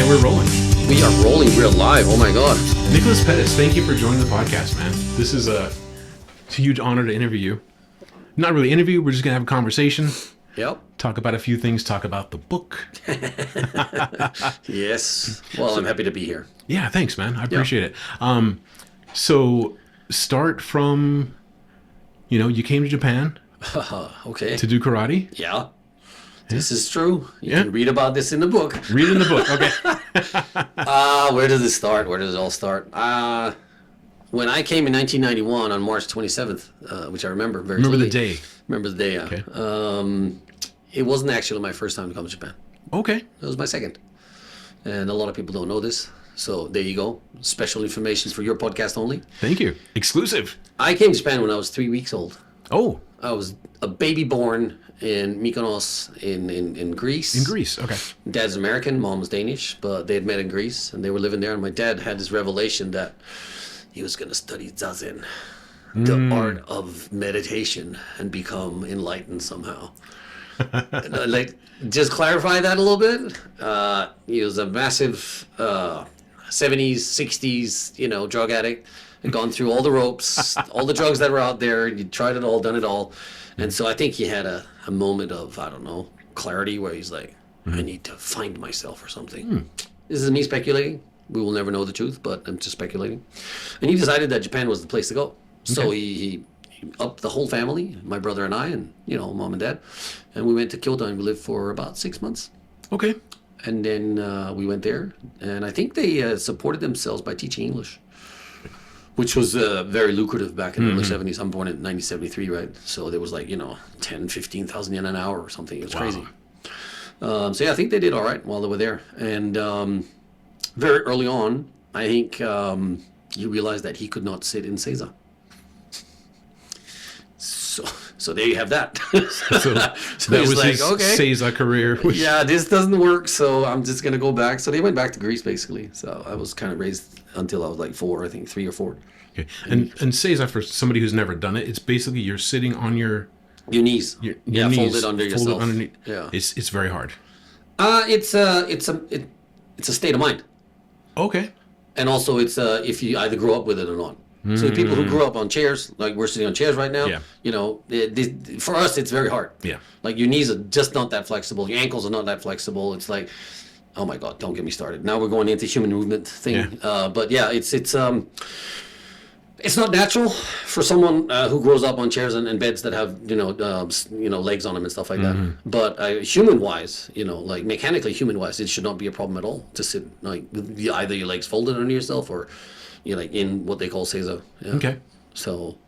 we're rolling. We are rolling real live. Oh my God. Nicholas Pettas, thank you for joining the podcast, man. This is a huge honor to interview you. Not really interview, we're just going to have a conversation. Yep. Talk about a few things, talk about the book. Yes. Well, I'm happy to be here. Yeah, thanks, man. I appreciate it. So start from, you came to Japan Okay. to do karate. Yeah. This is true. You can read about this in the book. Read in the book. Okay. Where does it start? Where does it all start? When I came in 1991 on March 27th, which I remember very Remember clearly. the day. Remember the day, yeah. Okay. It wasn't actually my first time to come to Japan. Okay. It was my second. And a lot of people don't know this. So there you go. Special information for your podcast only. Thank you. Exclusive. I came to Japan when I was 3 weeks old. Oh. I was a baby born in Mykonos in Greece. In Greece, okay. Dad's American, mom was Danish, but they had met in Greece and they were living there. And my dad had this revelation that he was going to study Zazen, the art of meditation, and become enlightened somehow. Just clarify that a little bit. He was a massive 70s, 60s, drug addict. Had gone through all the ropes, all the drugs that were out there. He tried it all, done it all. And so I think he had a moment of, clarity where he's like, I need to find myself or something. This is me speculating. We will never know the truth, but I'm just speculating. And he decided that Japan was the place to go. So he upped the whole family, my brother and I, and, mom and dad. And we went to Kyoto and we lived for about 6 months. Okay. And then we went there. And I think they supported themselves by teaching English, which was very lucrative back in the early 70s. I'm born in 1973, right? So there was 10, 15,000 yen an hour or something. It was crazy. So I think they did all right while they were there. And very early on, I think he realized that he could not sit in Seiza. So there you have that. So that was his Seiza career. Yeah, this doesn't work, so I'm just going to go back. So they went back to Greece, basically. So I was kind of raised until I was 4, I think, 3 or 4. Okay. And Seiza, for somebody who's never done it, it's basically you're sitting on your knees. Your knees, folded under yourself. Underneath. Yeah. It's very hard. It's a state of mind. Okay. And also it's if you either grow up with it or not. So people who grew up on chairs, like we're sitting on chairs right now, for us it's very hard. Yeah. Like your knees are just not that flexible. Your ankles are not that flexible. It's like, oh my God, don't get me started. Now we're going into human movement thing. Yeah. But yeah, it's not natural for someone who grows up on chairs and beds that have legs on them and stuff like that. But human-wise, mechanically human-wise, it should not be a problem at all to sit either your legs folded under yourself or in what they call Seiza. Yeah. Okay. So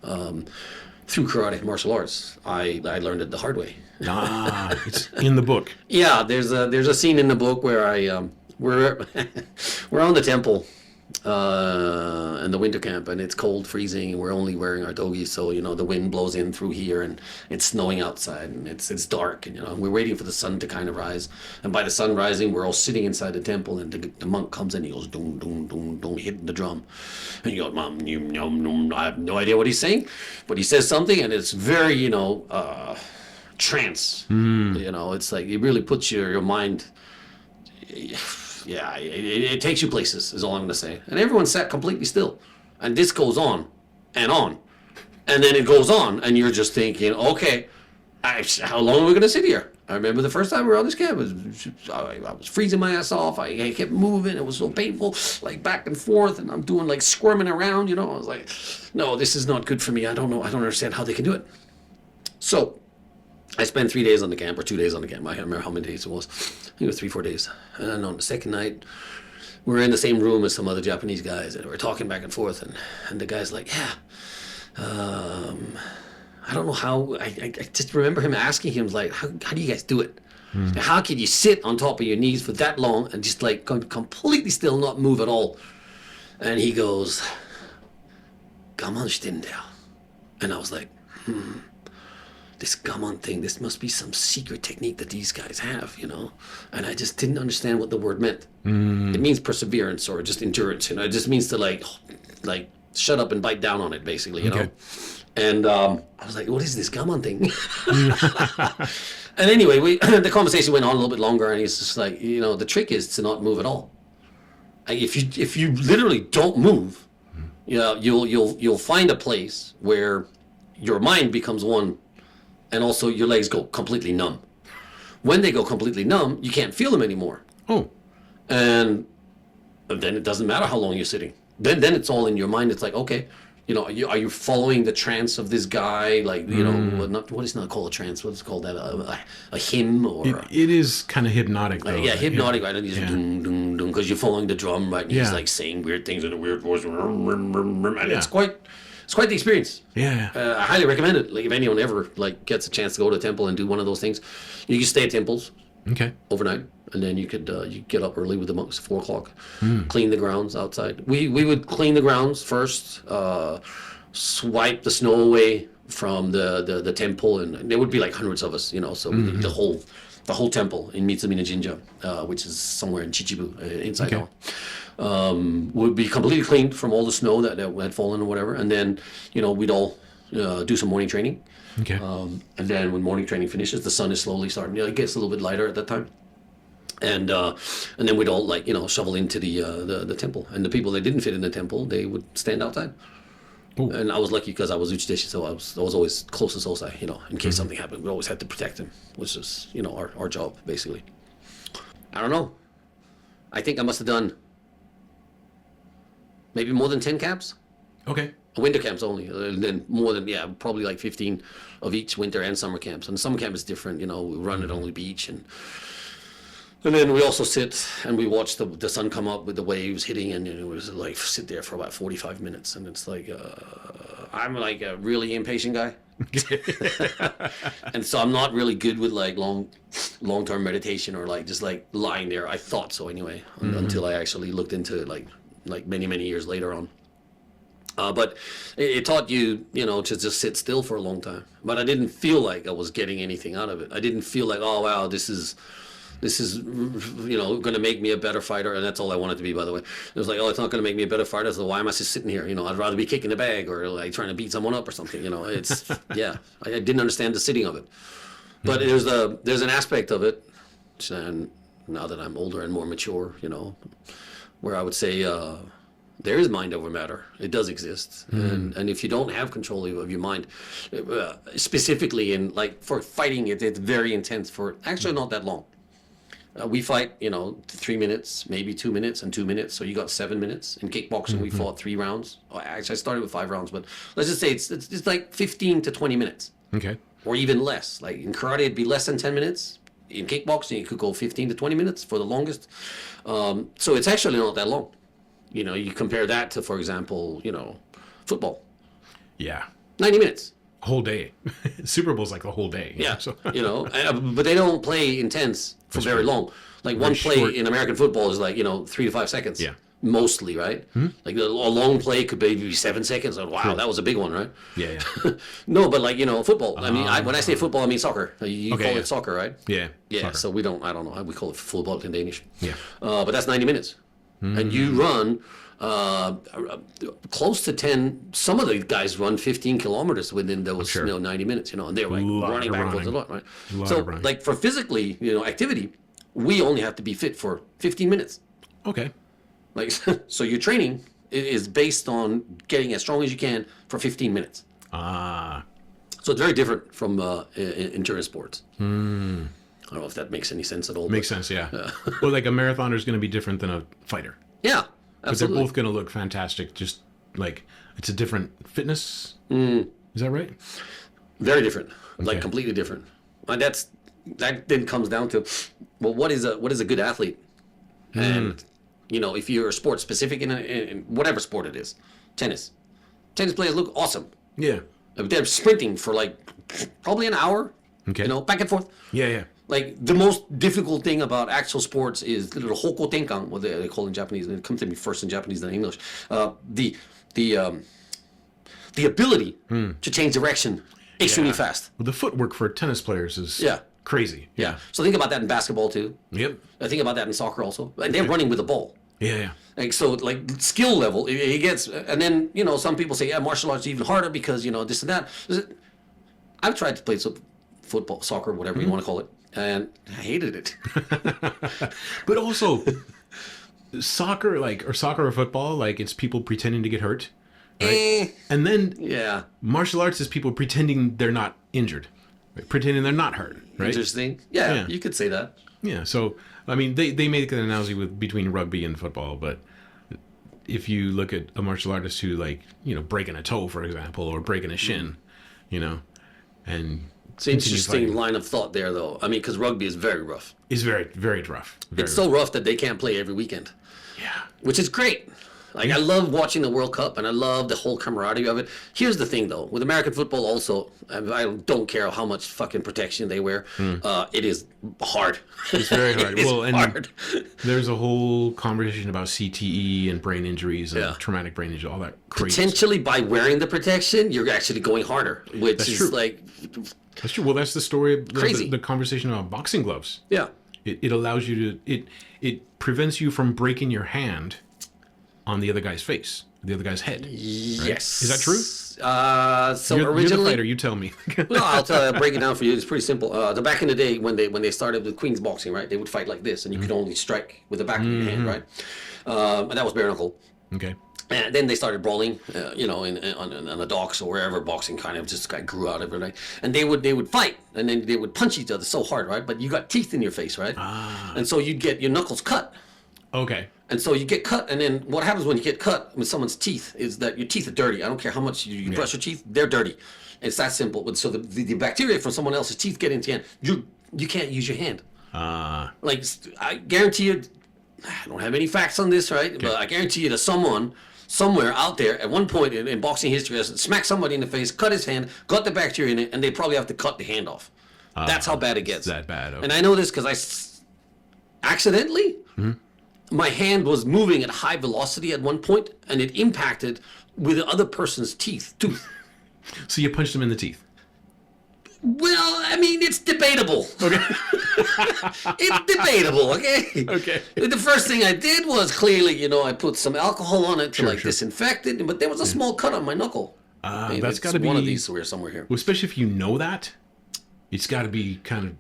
through karate martial arts, I learned it the hard way. It's in the book. Yeah, there's a scene in the book where we're on the temple in the winter camp, and it's cold, freezing, and we're only wearing our dogis, so the wind blows in through here, and it's snowing outside, and it's dark, and we're waiting for the sun to kind of rise, and by the sun rising, we're all sitting inside the temple, and the monk comes in, he goes dong dong dong dong, hitting the drum, and you go, Mom, I have no idea what he's saying, but he says something, and it's very trance. It's like it really puts your mind. Yeah, it takes you places, is all I'm going to say. And everyone sat completely still. And this goes on and on. And then it goes on, and you're just thinking, okay, how long are we going to sit here? I remember the first time we were on this camp, I was freezing my ass off. I kept moving. It was so painful, back and forth, and I'm doing squirming around, I was like, no, this is not good for me. I don't know. I don't understand how they can do it. So I spent 3 days on the camp, or 2 days on the camp. I can't remember how many days it was. I think it was 3, 4 days. And then on the second night, we were in the same room as some other Japanese guys, and we were talking back and forth. And the guy's like, I don't know how. I just remember him asking him, how do you guys do it? How can you sit on top of your knees for that long and just completely still, not move at all? And he goes, Gaman shiten deyo. And I was like, this gaman thing, this must be some secret technique that these guys have, and I just didn't understand what the word meant. It means perseverance or just endurance, it just means to shut up and bite down on it, basically, Okay. And I was like, what is this gaman thing? And anyway, the conversation went on a little bit longer, and he's just like, the trick is to not move at all. If you literally don't move, you know, you'll find a place where your mind becomes one, and also your legs go completely numb. When they go completely numb, you can't feel them anymore, Oh. and then it doesn't matter how long you're sitting. Then it's all in your mind. It's like, okay, you know, are you following the trance of this guy? Like, you know, what is not called a trance? What's called that? A hymn or It is kind of hypnotic, though. yeah, hypnotic, right? And he's dun, dun, dun, because you're following the drum, right? And he's Yeah. like saying weird things in a weird voice, and Yeah. it's quite the experience. Yeah. I highly recommend it. Like, if anyone ever like gets a chance to go to a temple and do one of those things, you can stay at temples Okay. overnight, and then you could you get up early with the monks at 4 o'clock, clean the grounds outside. We would clean the grounds first, swipe the snow away from the temple, and there would be like hundreds of us, you know. So the whole temple in Mitsumina Jinja, which is somewhere in Chichibu, inside Okay. out, would be completely cleaned from all the snow that had fallen or whatever, and then, you know, we'd all do some morning training. Okay. And then when morning training finishes, the sun is slowly starting. You know, it gets a little bit lighter at that time, and then we'd all, like, you know, shovel into the temple. And the people that didn't fit in the temple, they would stand outside. Ooh. And I was lucky because I was Uchideshi, so I was always close to Sosai. You know, in case something happened, we always had to protect him, which is, you know, our job basically. I don't know. I think I must have done maybe more than 10 camps. Okay. Winter camps only, and then more than, yeah, probably like 15 of each winter and summer camps. And summer camp is different, you know. We run at only beach, and then we also sit and we watch the sun come up with the waves hitting, and, you know, it was like sit there for about 45 minutes, and it's like I'm like a really impatient guy, and so I'm not really good with like long-term meditation or like just like lying there. I thought so anyway, until I actually looked into it like many years later on. But it taught you, you know, to just sit still for a long time. But I didn't feel like I was getting anything out of it. I didn't feel like, oh wow, this is, you know, going to make me a better fighter. And that's all I wanted to be, by the way. It was like, oh, it's not going to make me a better fighter. So why am I just sitting here? You know, I'd rather be kicking the bag or like trying to beat someone up or something. You know, it's yeah. I didn't understand the sitting of it. But there's an aspect of it, and now that I'm older and more mature, you know, where I would say. There is mind over matter. It does exist, and if you don't have control of your mind, specifically in like for fighting, it's very intense. For actually not that long. We fight, you know, 3 minutes, maybe 2 minutes, and 2 minutes. So you got 7 minutes. In kickboxing, we fought 3 rounds. Oh, actually, I started with 5 rounds, but let's just say it's like 15 to 20 minutes, Okay. or even less. Like in karate, it'd be less than 10 minutes. In kickboxing, it could go 15 to 20 minutes for the longest. So it's actually not that long. You know, you compare that to, for example, you know, football. Yeah. 90 minutes. Whole day. Super Bowl's like the whole day. Yeah. So. You know, but they don't play intense for That's very right. long. Like one play short. in American football is like, you know, 3 to 5 seconds. Yeah. Mostly, right? Like a long play could be 7 seconds. Oh, wow, that was a big one, right? Yeah. No, but like, you know, football. I mean, when I say football, I mean soccer. You Okay, call yeah. it soccer, right? Yeah. Yeah, Soccer. so we don't, I don't know, we call it football in Danish. Yeah. But that's 90 minutes. And you run close to 10, some of the guys run 15 kilometers within those, Sure. you know, 90 minutes, you know, and they're like Lot running of backwards a running. lot, right? Lot So of running. like for physically, you know, activity, we only have to be fit for 15 minutes. Okay. Like, so your training is based on getting as strong as you can for 15 minutes. Ah. So it's very different from endurance sports. I don't know if that makes any sense at all. Makes sense, yeah. Well, like a marathoner is going to be different than a fighter. Yeah, But absolutely. they're both going to look fantastic. Just like it's a different fitness. Is that right? Very different, Okay. like completely different. And that then comes down to, well, what is a good athlete? And you know, if you're a sport specific in whatever sport it is, tennis players look awesome. Yeah. They're sprinting for like probably an hour. Okay. You know, back and forth. Yeah, yeah. Like the most difficult thing about actual sports is the hoko tenkan, what they call in Japanese, and it comes to me first in Japanese than English. The ability to change direction extremely Yeah. fast. Well, the footwork for tennis players is Yeah. crazy. Yeah. So think about that in basketball too. Yep. I think about that in soccer also. And they're running with the ball. Yeah, yeah. Like so, like skill level, it gets, and then you know some people say, yeah, martial arts is even harder because you know this and that. I've tried to play some football, soccer, whatever you want to call it, and I hated it. But also, soccer, like, or soccer or football, like, it's people pretending to get hurt, right? And then Yeah. martial arts is people pretending they're not injured, right? Pretending they're not hurt, right? Interesting. Yeah, Yeah. you could say that. Yeah. So, I mean, they make an analogy between rugby and football, but if you look at a martial artist who, like, breaking a toe, for example, or breaking a shin, and It's an interesting line of thought there, though. I mean, because rugby is very rough. is very, very rough. Very It's so rough that they can't play every weekend, yeah. which is great. Like, I love watching the World Cup, and I love the whole camaraderie of it. Here's the thing, though. With American football also, I don't care how much fucking protection they wear. It is hard. It's very hard. It's Well, and hard. there's a whole conversation about CTE and brain injuries and Yeah. traumatic brain injury, all that crazy. Potentially, by wearing the protection, you're actually going harder, which That's is true. like, That's true. Well, that's the story of Crazy. the conversation about boxing gloves. yeah. It allows you to it prevents you from breaking your hand on the other guy's face, the other guy's head. Right? Yes. Is that true? So You're the originally, fighter. You tell me. no, I'll break it down for you. It's pretty simple. The back in the day when they started with Queen's boxing, right? They would fight like this, and you could only strike with the back of your hand, right? And that was bare knuckle. Okay. And then they started brawling, on the docks or wherever boxing kind of just grew out of it, right? And they would fight, and then they would punch each other so hard, right? But you got teeth in your face, right? And so you'd get your knuckles cut. Okay. And so you get cut, and then what happens when you get cut with someone's teeth is that your teeth are dirty. I don't care how much you brush your teeth, they're dirty. It's that simple. But so the bacteria from someone else's teeth get into your hand. You can't use your hand. Like, I guarantee you, I don't have any facts on this, right? But I guarantee you that someone somewhere out there at one point in boxing history has smacked somebody in the face, cut his hand, got the bacteria in it, and they probably have to cut the hand off. That's how bad it gets. That bad. Okay. And I know this because accidentally, my hand was moving at high velocity at one point, and it impacted with the other person's tooth. So you punched him in the teeth. Well, I mean, it's debatable. Okay. It's debatable, okay? Okay. The first thing I did was clearly, I put some alcohol on it to Sure. disinfect it, but there was a small cut on my knuckle. That's got to be one of these somewhere here. Well, especially if you know that, it's got to be kind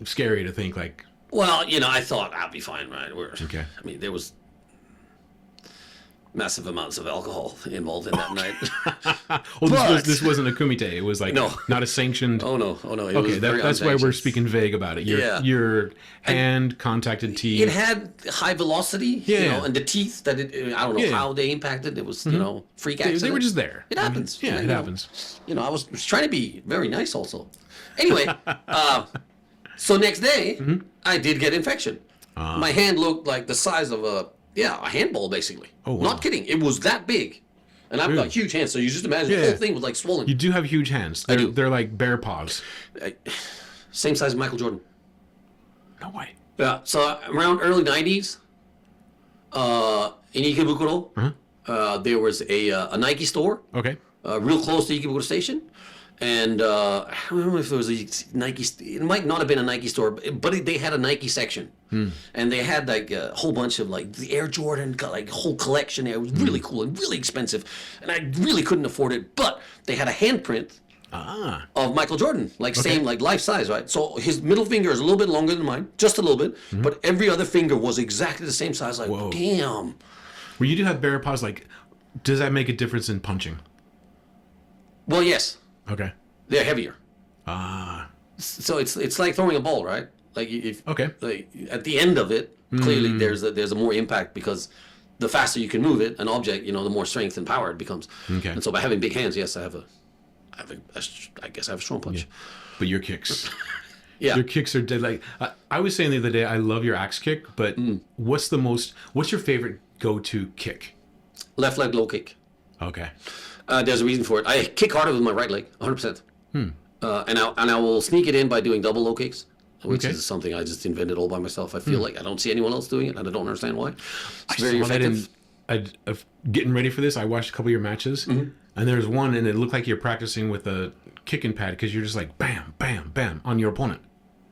of scary to think like. Well, I thought I'll be fine, right? Okay. I mean, there was massive amounts of alcohol involved in that night. Well, this wasn't a kumite. It was like No. not a sanctioned. Oh no! It Okay, was very that's why we're unsanctioned. speaking vague about it. Your hand contacted teeth. It had high velocity, Yeah. and the teeth that I don't know Yeah. how they impacted. It was, freak They accident. were just there. It happens. Yeah, it You know. happens. I was trying to be very nice also. Anyway, so next day, I did get infection. My hand looked like the size of a handball, basically. Oh, wow. Not kidding. It was that big. And I've got huge hands, so you just imagine the Yeah. whole thing was like swollen. You do have huge hands. do. They're like bear paws. Same size as Michael Jordan. No way. Yeah, so around early 90s, in Ikebukuro, there was a Nike store, Okay. real close to Ikebukuro Station. And I don't remember if there was a Nike. It might not have been a Nike store, but they had a Nike section, and they had like a whole bunch of like the Air Jordan, got like a whole collection there. It was really cool and really expensive, and I really couldn't afford it. But they had a handprint of Michael Jordan, like same like life size, right? So his middle finger is a little bit longer than mine, just a little bit, but every other finger was exactly the same size. Like, Whoa. damn. Well, you do have bear paws. Like, does that make a difference in punching? Well, yes, Okay. they're heavier. Ah. So it's like throwing a ball, right? Like if Okay. like at the end of it, clearly there's a more impact because the faster you can move it, an object, the more strength and power it becomes. Okay. And so by having big hands, yes, I guess I have a strong punch. But your kicks. Yeah. Your kicks are dead. Like I was saying the other day, I love your axe kick, but what's your favorite go-to kick? Left leg low kick. Okay. There's a reason for it. I kick harder with my right leg, 100%. And I will sneak it in by doing double low kicks, which Okay. is something I just invented all by myself. I feel like I don't see anyone else doing it, and I don't understand why. It's very Saw that effective. getting ready for this, I watched a couple of your matches, and there's one, and it looked like you're practicing with a kicking pad because you're just like bam, bam, bam on your opponent.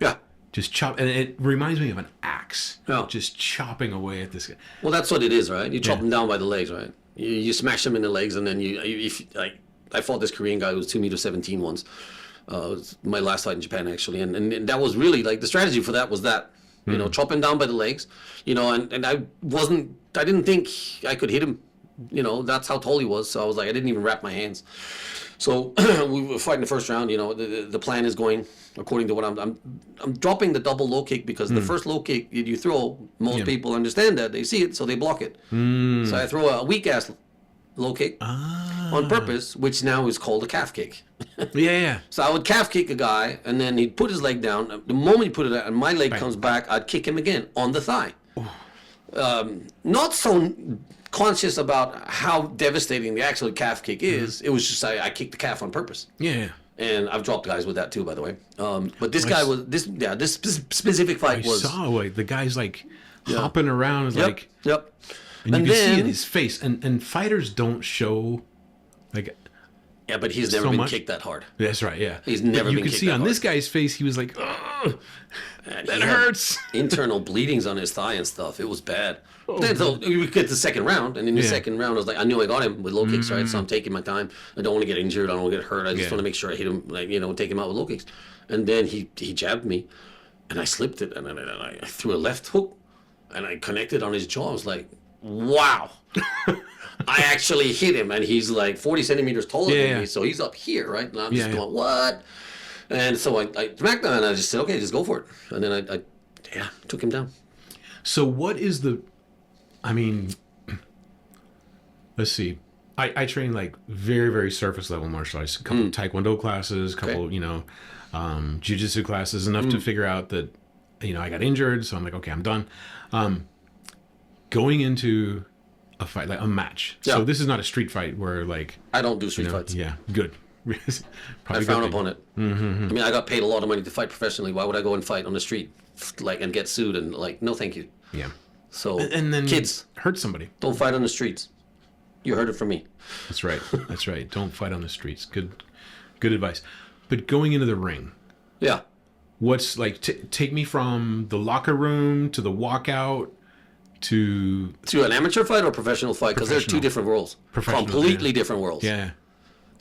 Yeah. Just chop, and it reminds me of an axe. Yeah. Just chopping away at this guy. Well, that's what it is, right? You chop Yeah. them down by the legs, right? You smash them in the legs, and then I fought this Korean guy who was 2'17" once. It was my last fight in Japan, actually, and that was really like the strategy for that was that you know, chop him down by the legs, you know, and I didn't think I could hit him, you know, that's how tall he was. So I was like, I didn't even wrap my hands. So we were fighting the first round, you know, the plan is going according to what I'm dropping the double low kick because the first low kick you throw, most people understand that, they see it, so they block it. So I throw a weak ass low kick on purpose, which now is called a calf kick. Yeah. So I would calf kick a guy, and then he'd put his leg down. The moment he put it out, and my leg comes back, I'd kick him again on the thigh. Not so conscious about how devastating the actual calf kick is. It was just I kicked the calf on purpose. Yeah. And I've dropped guys with that too, by the way. But this guy was this specific fight was. I saw like the guy's like hopping around, Yep. and you can see in his face. And fighters don't show like. Yeah, but he's never been kicked that hard. That's right. Yeah, he's never been kicked that hard. You could see on this guy's face, he was like, "Ugh, that hurts." Internal bleedings on his thigh and stuff. It was bad. Then so we get the second round, and in the second round, I was like, I knew I got him with low kicks, right? So I'm taking my time. I don't want to get injured. I don't want to get hurt. I just want to make sure I hit him, like, you know, take him out with low kicks. And then he jabbed me, and I slipped it, and then I threw a left hook, and I connected on his jaw. I was like, wow. I actually hit him, and he's like 40 centimeters taller than me, so he's up here, right? And I'm just going, what? And so I smacked him, and I just said, okay, just go for it. And then I took him down. So what is the, I mean, let's see. I train like very, very surface level martial arts. A couple taekwondo classes, a couple, you know, jiu-jitsu classes, enough to figure out that, you know, I got injured, so I'm like, okay, I'm done. Going into a fight, like a match. Yeah. So this is not a street fight where like I don't do street fights. Yeah, good. I frown upon it. I mean, I got paid a lot of money to fight professionally. Why would I go and fight on the street, like, and get sued and like, no, thank you. Yeah. So and then kids, hurt somebody. Don't fight on the streets. You heard it from me. That's right. That's right. Don't fight on the streets. Good advice. But going into the ring. Yeah. What's like? Take me from the locker room to the walkout. To an amateur fight or professional fight, because they're two different worlds, completely different worlds. Yeah.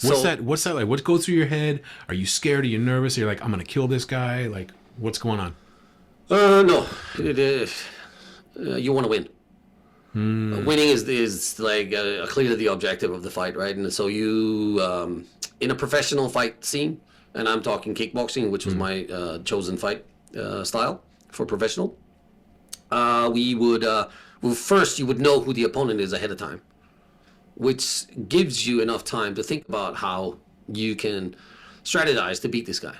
What's that like? What goes through your head? Are you scared? Are you nervous? Are you like, I'm gonna kill this guy? Like, what's going on? No. You want to win. Winning is like clearly the objective of the fight, right? And so you in a professional fight scene, and I'm talking kickboxing, which was my chosen fight style for professional. We would first you would know who the opponent is ahead of time, which gives you enough time to think about how you can strategize to beat this guy.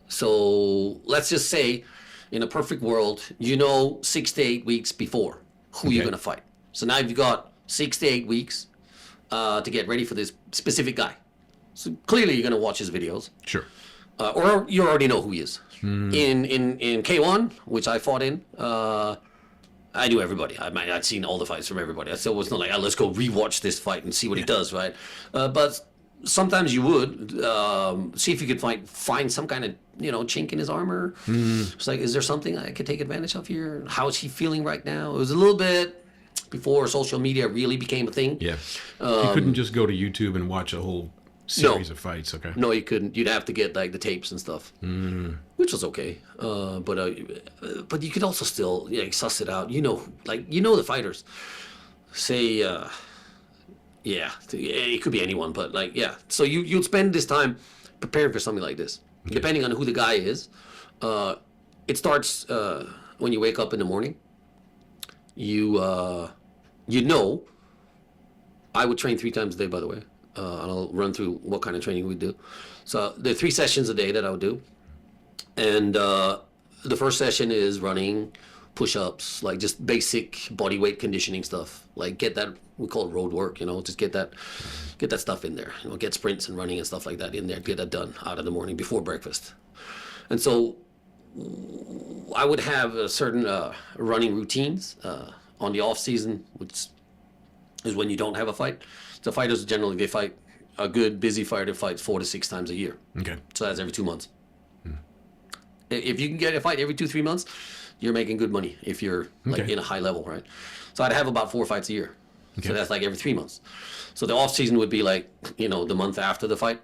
So let's just say, in a perfect world, you know 6 to 8 weeks before who you're going to fight. So now you've got 6 to 8 weeks to get ready for this specific guy. So clearly you're going to watch his videos. Sure. Or you already know who he is. In K1, which I fought in, I knew everybody. I'd seen all the fights from everybody. So it was not like, let's go rewatch this fight and see what he does, right? But sometimes you would see if you could find some kind of, you know, chink in his armor. It's like, is there something I could take advantage of here? How is he feeling right now? It was a little bit before social media really became a thing. Yeah. You couldn't just go to YouTube and watch a whole series of fights. Okay. No, you couldn't. You'd have to get like the tapes and stuff, which was okay. But you could also still suss it out. You know, the fighters. Say, it could be anyone, but like, yeah. So you'd spend this time preparing for something like this, depending on who the guy is. It starts when you wake up in the morning. You know. I would train 3 times a day, by the way. And I'll run through what kind of training we do. So there are 3 sessions a day that I would do. And the first session is running, push-ups, like just basic body weight conditioning stuff. Like get that, we call it road work, you know, just get that stuff in there. You know, get sprints and running and stuff like that in there. Get that done out of the morning before breakfast. And so I would have a certain running routines on the off season, which is when you don't have a fight. The fighters generally, they fight, a good busy fighter fights 4 to 6 times a year. Okay. So that's every 2 months. If you can get a fight every 2-3 months, you're making good money if you're like in a high level, right? So I'd have about 4 fights a year. Okay. So that's like every 3 months. So the off season would be like, you know, the month after the fight.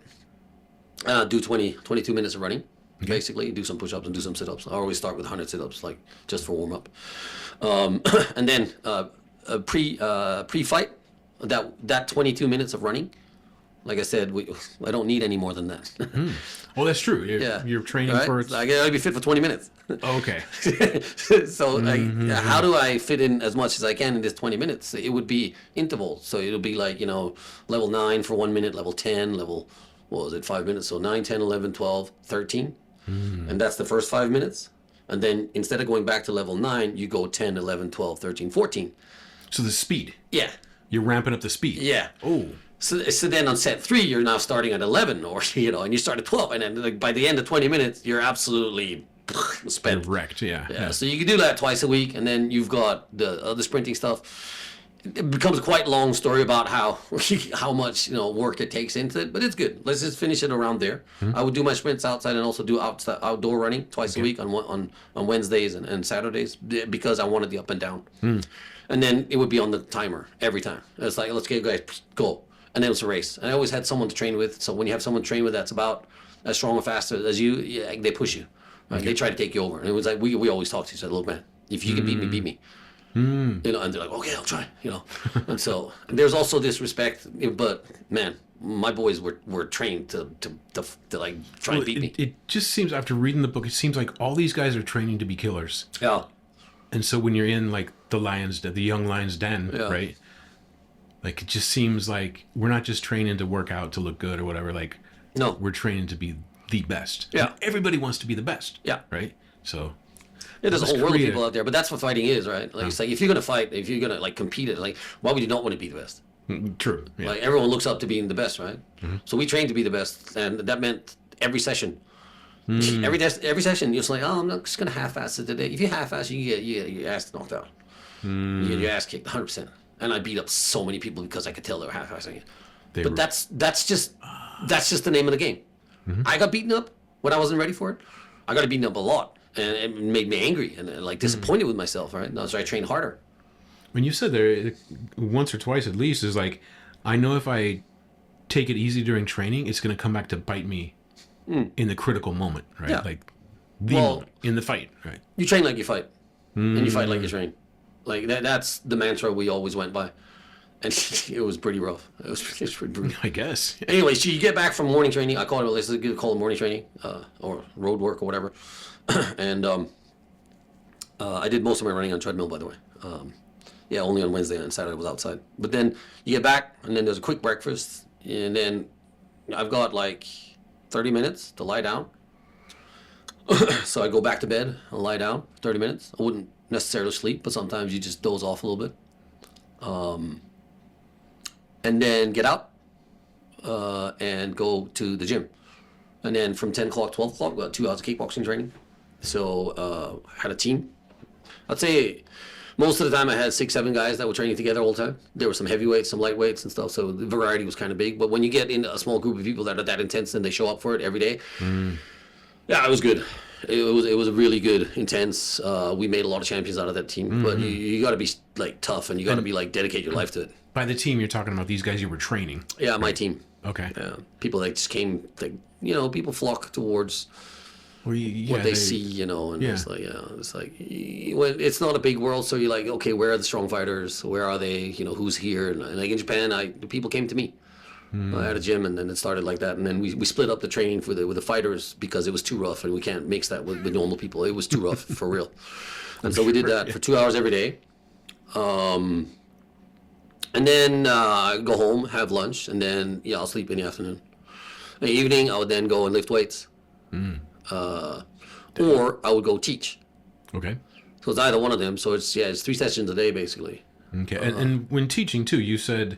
Do 22 minutes of running. basically. Do some push-ups and do some sit-ups. I always start with 100 sit-ups, like just for warm-up. And then pre-fight, that 22 minutes of running, like I said, I don't need any more than that. Well, that's true. Yeah. You're training Right? for... I gotta be fit for 20 minutes. Okay. So how do I fit in as much as I can in this 20 minutes? It would be intervals. So it'll be like, level 9 for 1 minute, level 10, level, what was it, 5 minutes? So 9, 10, 11, 12, 13. And that's the first 5 minutes. And then instead of going back to level 9, you go 10, 11, 12, 13, 14. So the speed. Yeah. You're ramping up the speed. Yeah. Oh. So then on set 3, you're now starting at 11, or and you start at 12, and then by the end of 20 minutes, you're absolutely spent. You're wrecked. Yeah. So you can do that twice a week, and then you've got the other sprinting stuff. It becomes a quite long story about how much work it takes into it, but it's good. Let's just finish it around there. I would do my sprints outside and also do outdoor running twice a week on Wednesdays and Saturdays because I wanted the up and down. And then it would be on the timer every time. It's like, let's get guys go. And then it was a race. And I always had someone to train with. So when you have someone to train with that's about as strong or fast as you, they push you. Right? They try to take you over. And it was like, we always talked to each other. Look, man, if you can beat me, beat me. And they're like, okay, I'll try. And so there's also this respect. But man, my boys were trained to like try and beat me. It just seems, after reading the book, it seems like all these guys are training to be killers. Yeah. And so when you're in like the young lion's den, right? Like, it just seems like we're not just training to work out to look good or whatever. Like, no, we're training to be the best. Yeah. And everybody wants to be the best. Yeah. Right. So there's a whole world of people out there, but that's what fighting is, right? Like, it's like, if you're gonna fight, if you're gonna like compete, like, why would you not want to be the best? True. Yeah. Like, everyone looks up to being the best, right? So we trained to be the best, and that meant every session. Every session, you're just like, oh, I'm not just gonna half-ass it today. If you half-ass, you get your ass knocked out. You get your ass kicked 100%. And I beat up so many people because I could tell they were half-assing it. But that's just the name of the game. I got beaten up when I wasn't ready for it. I got beaten up a lot, and it made me angry and like disappointed with myself. Right? So I trained harder. When you said there once or twice at least, is like, I know if I take it easy during training, it's going to come back to bite me in the critical moment, right? Yeah. Like moment in the fight, right? You train like you fight, and you fight like you train. Like that's the mantra we always went by, and it was pretty rough. It was pretty brutal. I guess. Anyway, so you get back from morning training. I call it morning training, or road work or whatever. And I did most of my running on treadmill, by the way. Only on Wednesday and Saturday I was outside. But then you get back, and then there's a quick breakfast, and then I've got like 30 minutes to lie down. So I go back to bed and lie down 30 minutes. I wouldn't necessarily sleep, but sometimes you just doze off a little bit. And then get out and go to the gym. And then from 10 o'clock, 12 o'clock, we got 2 hours of kickboxing training. So had a team. I'd say most of the time I had 6, 7 guys that were training together all the time. There were some heavyweights, some lightweights and stuff, so the variety was kind of big. But when you get into a small group of people that are that intense and they show up for it every day, yeah, it was good. It was a really good, intense. We made a lot of champions out of that team. But you got to be like tough, and you got to be like dedicate your life to it. By the team, you're talking about these guys you were training. Yeah, my team. Okay. Yeah, people that just came. Like, people flock towards what they see. And it's like it's not a big world, so you're like, okay, where are the strong fighters? Where are they? Who's here? And like in Japan, people came to me. I had a gym, and then it started like that, and then we split up the training with the fighters because it was too rough, and we can't mix that with normal people. It was too rough for real, and so we did that for 2 hours every day, and then go home, have lunch, and then I'll sleep in the afternoon. In the evening, I would then go and lift weights, or I would go teach. Okay. So it's either one of them. So it's 3 sessions a day basically. Okay, and when teaching too, you said,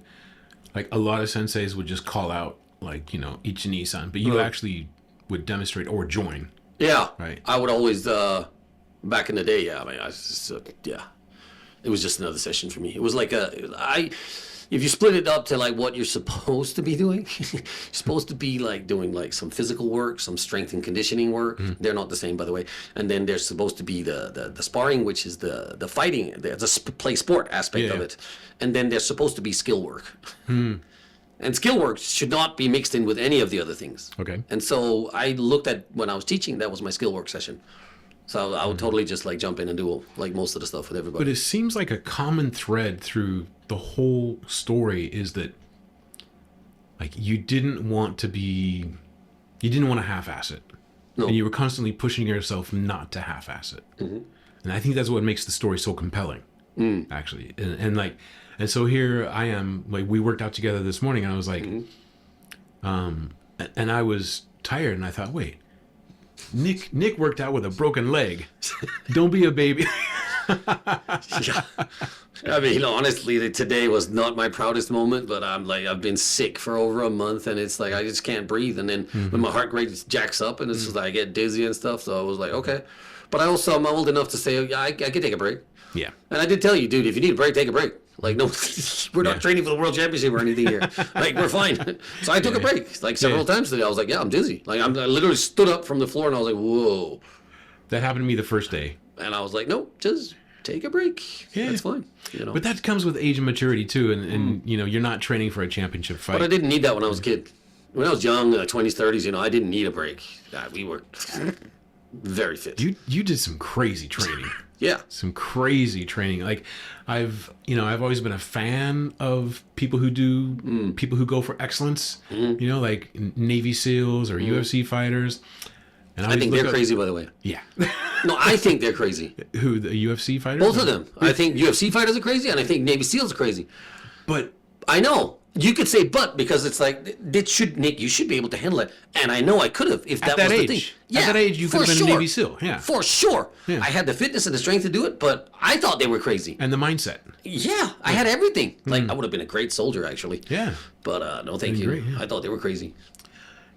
like, a lot of senseis would just call out, like, Ichi-ni-san, but you actually would demonstrate or join. Yeah. Right. I would always, back in the day, I mean, it was just another session for me. It was like if you split it up to, like, what you're supposed to be doing, you're supposed to be, like, doing, like, some physical work, some strength and conditioning work. They're not the same, by the way. And then there's supposed to be the sparring, which is the fighting, the play sport aspect of it. And then there's supposed to be skill work. And skill work should not be mixed in with any of the other things. Okay. And so I looked at, when I was teaching, that was my skill work session. So I would totally just like jump in and do like most of the stuff with everybody. But it seems like a common thread through the whole story is that like you didn't want to half-ass it. No. And you were constantly pushing yourself not to half-ass it. Mm-hmm. And I think that's what makes the story so compelling, actually. And so here I am, like we worked out together this morning and I was like, and I was tired and I thought, wait, Nick worked out with a broken leg. Don't be a baby. Yeah. I mean, honestly, today was not my proudest moment, but I've been sick for over a month and it's like, I just can't breathe. And then when my heart rate jacks up and it's just like, I get dizzy and stuff. So I was like, okay. But I'm old enough to say, yeah, I could take a break. Yeah. And I did tell you, dude, if you need a break, take a break. Like, no, we're not training for the world championship or anything here. Like, we're fine. So I took a break, like several times today. I was like, yeah, I'm dizzy. Like, I literally stood up from the floor and I was like, whoa. That happened to me the first day. And I was like, no, just take a break. Yeah. That's fine. You know. But that comes with age and maturity too. And you know, you're not training for a championship fight. But I didn't need that when I was a kid. When I was young, 20s, 30s, you know, I didn't need a break. We were very fit. You did some crazy training. Yeah. Some crazy training. Like I've always been a fan of people who go for excellence, you know, like Navy SEALs or UFC fighters. And I think they're crazy, by the way. Yeah. No, I think they're crazy. Who, the UFC fighters? Both of them. I think UFC fighters are crazy and I think Navy SEALs are crazy. But I know. You could say but because it's like, Nick, you should be able to handle it. And I know I could have if that was the thing. Yeah, at that age, you could have been a Navy SEAL. Yeah. For sure. Yeah. I had the fitness and the strength to do it, but I thought they were crazy. And the mindset. Yeah, I had everything. Like, I would have been a great soldier, actually. Yeah. But no, thank you. Great, yeah. I thought they were crazy.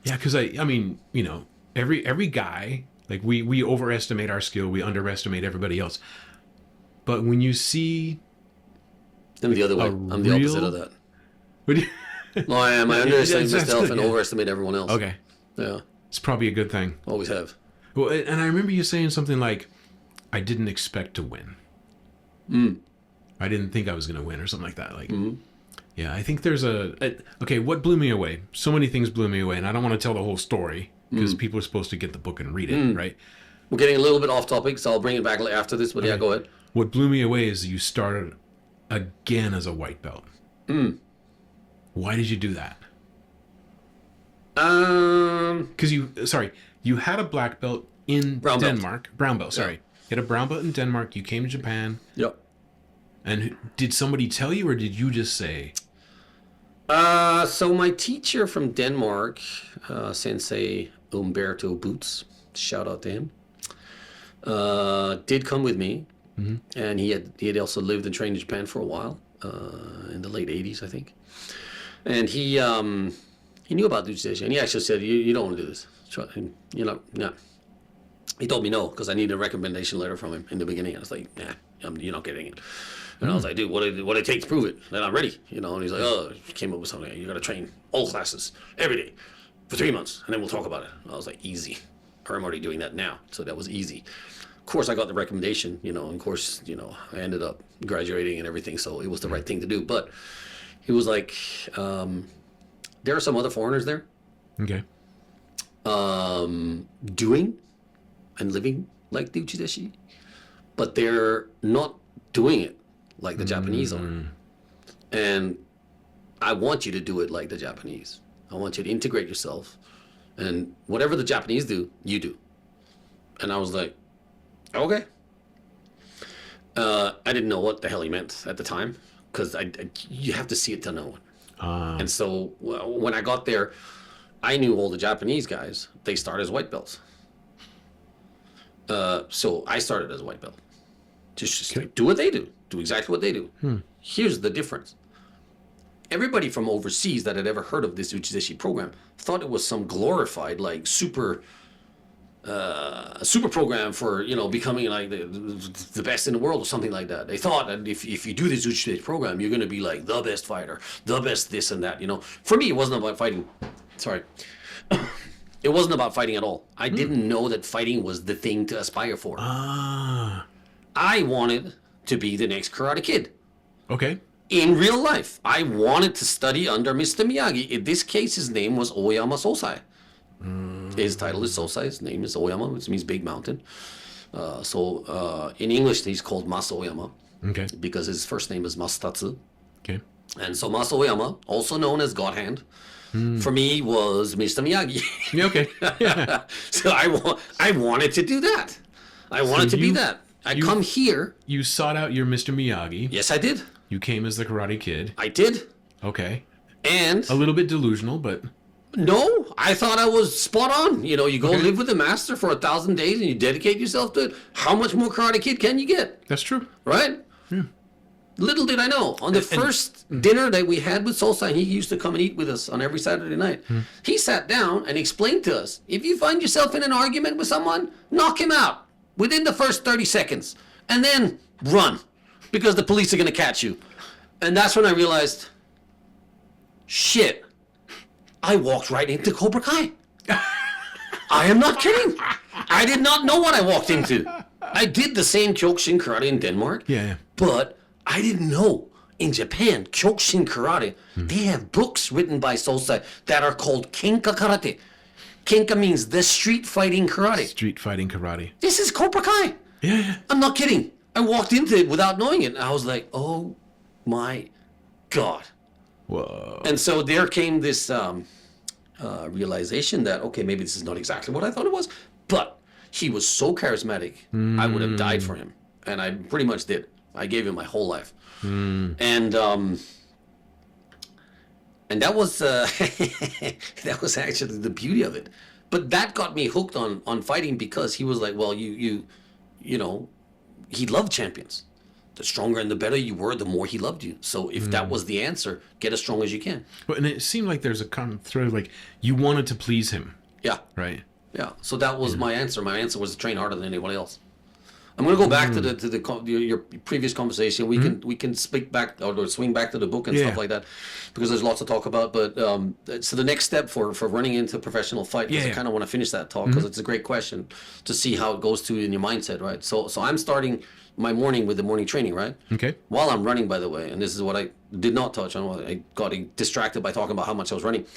Yeah, because I mean, you know, every guy, like we overestimate our skill, we underestimate everybody else. But when you see... I'm the other way. I'm the opposite of that. What do you... No, I am. I underestimate myself and yeah. overestimate everyone else. Okay. Yeah. It's probably a good thing. Always have. Well, and I remember you saying something like, I didn't expect to win. I didn't think I was going to win or something like that. Like, yeah, I think there's okay, what blew me away? So many things blew me away, and I don't want to tell the whole story because people are supposed to get the book and read it, right? We're getting a little bit off topic, so I'll bring it back after this, but yeah, go ahead. What blew me away is you started again as a white belt. Why did you do that? Because you had a black belt in Denmark. Brown belt, sorry. You had a brown belt in Denmark. You came to Japan. Yep. And did somebody tell you, or did you just say? So my teacher from Denmark, Sensei Umberto Boots, shout out to him, did come with me. And he had also lived and trained in Japan for a while, in the late 80s, I think. And he knew about Dojo, and he actually said, you don't want to do this. You know, no. He told me no, because I needed a recommendation letter from him in the beginning. I was like, nah, you're not getting it. And I was like, dude, what do it take to prove it? Then I'm ready, you know. And he's like, oh, you came up with something. You got to train all classes every day for 3 months, and then we'll talk about it. And I was like, easy. I'm already doing that now, so that was easy. Of course, I got the recommendation, you know. And of course, you know, I ended up graduating and everything, so it was the right thing to do. But he was like, there are some other foreigners there. Okay. Doing and living like the Uchideshi, but they're not doing it like the Japanese are. And I want you to do it like the Japanese. I want you to integrate yourself, and whatever the Japanese do, you do. And I was like, okay. I didn't know what the hell he meant at the time, because you have to see it to know it. And so when I got there, I knew all the Japanese guys. They start as white belts. So I started as a white belt. Just like, do what they do. Do exactly what they do. Here's the difference. Everybody from overseas that had ever heard of this Uchideshi program thought it was some glorified, like, super program for, you know, becoming like the best in the world or something like that. They thought that if you do this Uchideshi program, you're going to be like the best fighter, the best this and that, you know. For me, it wasn't about fighting. Sorry. It wasn't about fighting at all. I didn't know that fighting was the thing to aspire for. I wanted to be the next Karate Kid. Okay. in real life, I wanted to study under Mr. Miyagi. In this case, his name was Oyama Sosai. His title is Sosai. His name is Oyama, which means big mountain. In English, he's called Mas Oyama. Okay. Because his first name is Masatatsu. Okay. And so Mas Oyama, also known as God Hand, for me was Mr. Miyagi. Yeah, okay. Yeah. So I wanted to do that. I wanted to be that. I come here. You sought out your Mr. Miyagi. Yes, I did. You came as the Karate Kid. I did. Okay. And a little bit delusional, but no, I thought I was spot on. You know, you go live with the master for 1,000 days and you dedicate yourself to it. How much more Karate Kid can you get? That's true. Right? Yeah. Little did I know, on the first dinner that we had with Sosai, he used to come and eat with us on every Saturday night. He sat down and explained to us, if you find yourself in an argument with someone, knock him out within the first 30 seconds and then run because the police are going to catch you. And that's when I realized, shit, I walked right into Cobra Kai. I am not kidding. I did not know what I walked into. I did the same Kyokushin karate in Denmark. Yeah. But I didn't know in Japan, Kyokushin karate, they have books written by Sosai that are called Kenka karate. Kenka means the street fighting karate. Street fighting karate. This is Cobra Kai. Yeah. I'm not kidding. I walked into it without knowing it. And I was like, oh my God. Whoa. And so there came this realization that, okay, maybe this is not exactly what I thought it was, but he was so charismatic, I would have died for him. And I pretty much did. I gave him my whole life. And that was that was actually the beauty of it. But that got me hooked on fighting because he was like, well, you know, he loved champions. The stronger and the better you were, the more he loved you. So if that was the answer, get as strong as you can. But and it seemed like there's a common thread, like you wanted to please him. Yeah. Right. Yeah. So that was my answer. My answer was to train harder than anyone else. I'm going to go back to your previous conversation. We can speak back or swing back to the book and stuff like that, because there's lots to talk about. But so the next step for running into a professional fight, because I kind of want to finish that talk because it's a great question to see how it goes to in your mindset, right? So I'm starting my morning with the morning training, right? Okay. While I'm running, by the way, and this is what I did not touch on. I got distracted by talking about how much I was running.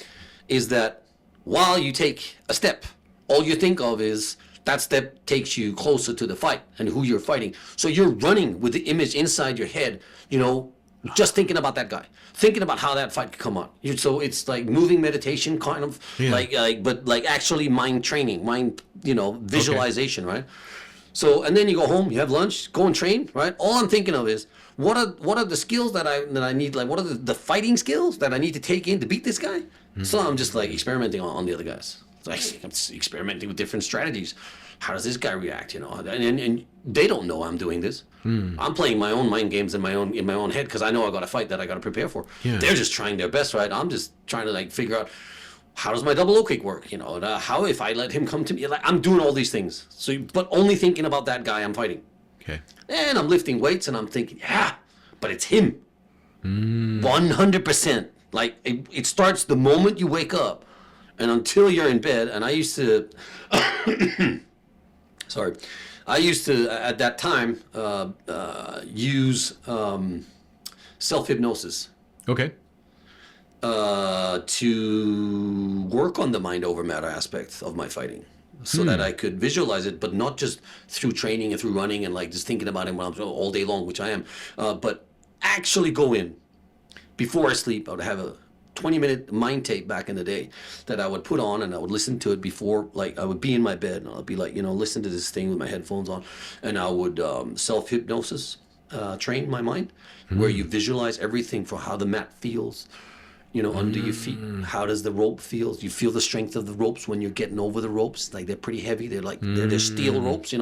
Is that while you take a step, all you think of is that step takes you closer to the fight and who you're fighting. So you're running with the image inside your head, you know, just thinking about that guy, thinking about how that fight could come on. So it's like moving meditation, kind of but actually mind training, visualization, right? So, and then you go home, you have lunch, go and train, right? All I'm thinking of is what are the skills that I need, like what are the fighting skills that I need to take in to beat this guy? So I'm just like experimenting on the other guys. Like I'm experimenting with different strategies. How does this guy react? You know, and they don't know I'm doing this. I'm playing my own mind games in my own head because I know I got a fight that I got to prepare for. Yeah. They're just trying their best, right? I'm just trying to like figure out how does my double low kick work? You know, how if I let him come to me? Like I'm doing all these things. So, but only thinking about that guy I'm fighting. Okay. And I'm lifting weights and I'm thinking, yeah, but it's him. 100%. Like it starts the moment you wake up. And until you're in bed, and I used to, at that time, use self-hypnosis. Okay. To work on the mind over matter aspect of my fighting. So that I could visualize it, but not just through training and through running and like just thinking about it when I'm all day long, which I am, but actually go in. Before I sleep, I would have a 20-minute mind tape back in the day that I would put on and I would listen to it before, like I would be in my bed and I'd be like, listen to this thing with my headphones on, and I would self-hypnosis train my mind, where you visualize everything for how the mat feels, under your feet. How does the rope feel? You feel the strength of the ropes when you're getting over the ropes. Like they're pretty heavy. They're like they're steel ropes. They're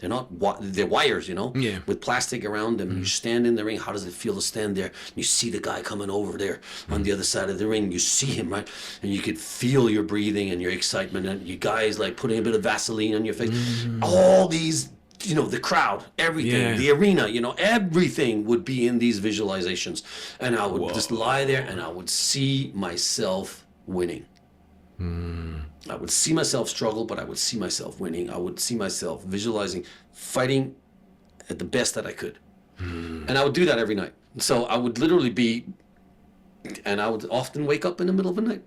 not they're wires. With plastic around them. You stand in the ring. How does it feel to stand there? You see the guy coming over there on the other side of the ring. You see him, right, and you could feel your breathing and your excitement, and you guys like putting a bit of Vaseline on your face. All these. The crowd, everything, the arena, everything would be in these visualizations. And I would just lie there and I would see myself winning. I would see myself struggle, but I would see myself winning. I would see myself visualizing, fighting at the best that I could. And I would do that every night. So I would literally be, and I would often wake up in the middle of the night.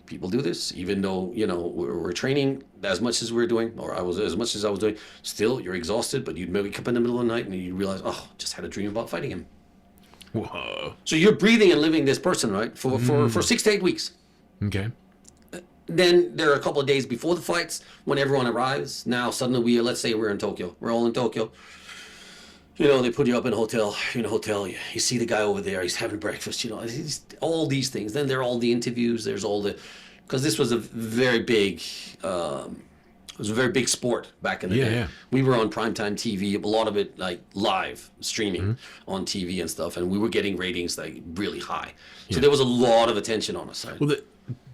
People do this, even though, we're training as much as we're doing, or I was as much as I was doing. Still, you're exhausted, but you'd wake up in the middle of the night and you realize, oh, just had a dream about fighting him. Whoa. So you're breathing and living this person, right, for 6 to 8 weeks. Okay. Then there are a couple of days before the fights when everyone arrives. Now suddenly let's say we're in Tokyo. We're all in Tokyo. They put you up in a hotel. You're in a hotel. You see the guy over there. He's having breakfast. It's all these things. Then there are all the interviews. There's all because this was a very big, it was a very big sport back in the day. Yeah. We were on primetime TV. A lot of it like live streaming on TV and stuff, and we were getting ratings like really high. So there was a lot of attention on us. Right? Well, the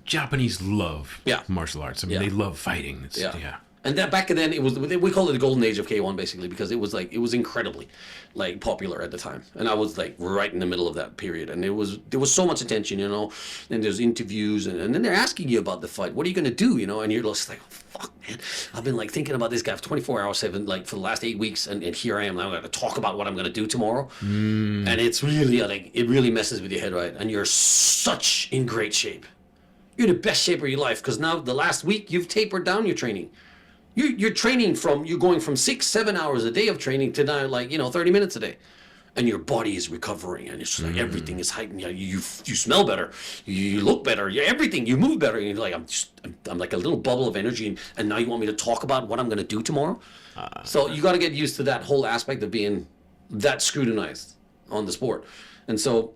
Japanese love martial arts. I mean, they love fighting. Yeah. And that back then, it was, we called it the golden age of K1 basically, because it was incredibly like popular at the time, and I was like right in the middle of that period, and there was so much attention, and there's interviews, and then they're asking you about the fight. What are you gonna do, and you're just like, oh, fuck, man, I've been like thinking about this guy for 24 hours, 7 like for the last 8 weeks, and here I am now. I got to talk about what I'm gonna do tomorrow, and it's really like it really messes with your head, right? And you're such in great shape. You're in the best shape of your life because now the last week you've tapered down your training. You're training you're going from 6-7 hours a day of training to now 30 minutes a day, and your body is recovering, and it's just like everything is heightened. You smell better, you look better, everything, you move better. And you're like, I'm like a little bubble of energy, and now you want me to talk about what I'm going to do tomorrow. So you got to get used to that whole aspect of being that scrutinized on the sport, and so.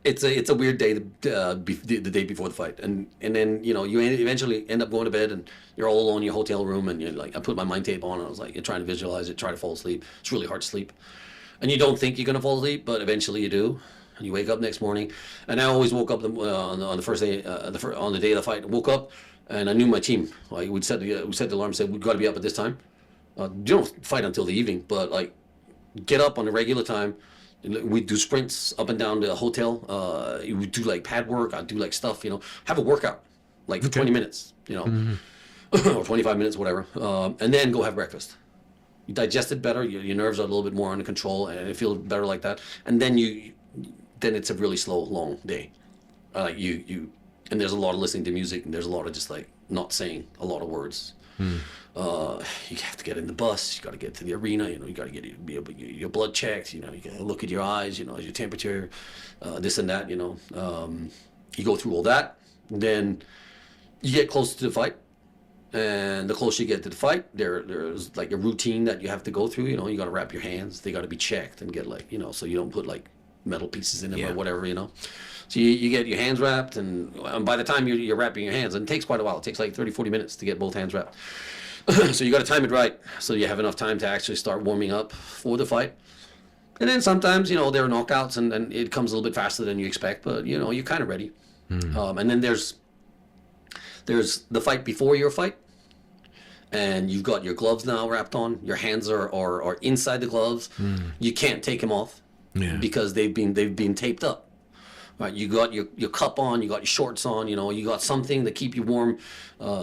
It's a weird day, the day before the fight, and then you eventually end up going to bed, and you're all alone in your hotel room, and you're like, I put my mind tape on, and I was like, you're trying to visualize it, try to fall asleep. It's really hard to sleep, and you don't think you're gonna fall asleep, but eventually you do, and you wake up next morning. And I always woke up on the first day, on the day of the fight. I woke up, and I knew my team. Like we set the alarm, said we've got to be up at this time. You don't fight until the evening, but like get up on a regular time. We do sprints up and down the hotel. We do like pad work. I do like stuff, have a workout like for 20 minutes, or 25 minutes, whatever. And then go have breakfast. You digest it better. Your nerves are a little bit more under control, and it feels better like that. And then then it's a really slow, long day. And there's a lot of listening to music, and there's a lot of just like not saying a lot of words. You have to get in the bus. You got to get to the arena. You got to get your blood checked. You got to look at your eyes. Your temperature, this and that. You go through all that. Then you get closer to the fight, and the closer you get to the fight, there's like a routine that you have to go through. You got to wrap your hands. They got to be checked and get so you don't put like metal pieces in them or whatever. So you get your hands wrapped, and by the time you're wrapping your hands, and it takes quite a while. It takes like 30-40 minutes to get both hands wrapped. So you got to time it right, so you have enough time to actually start warming up for the fight. And then sometimes, there are knockouts, and it comes a little bit faster than you expect, but, you're kind of ready. And then there's the fight before your fight, and you've got your gloves now wrapped on. Your hands are inside the gloves. You can't take them off because they've been taped up. Right, you got your cup on, you got your shorts on, you got something to keep you warm.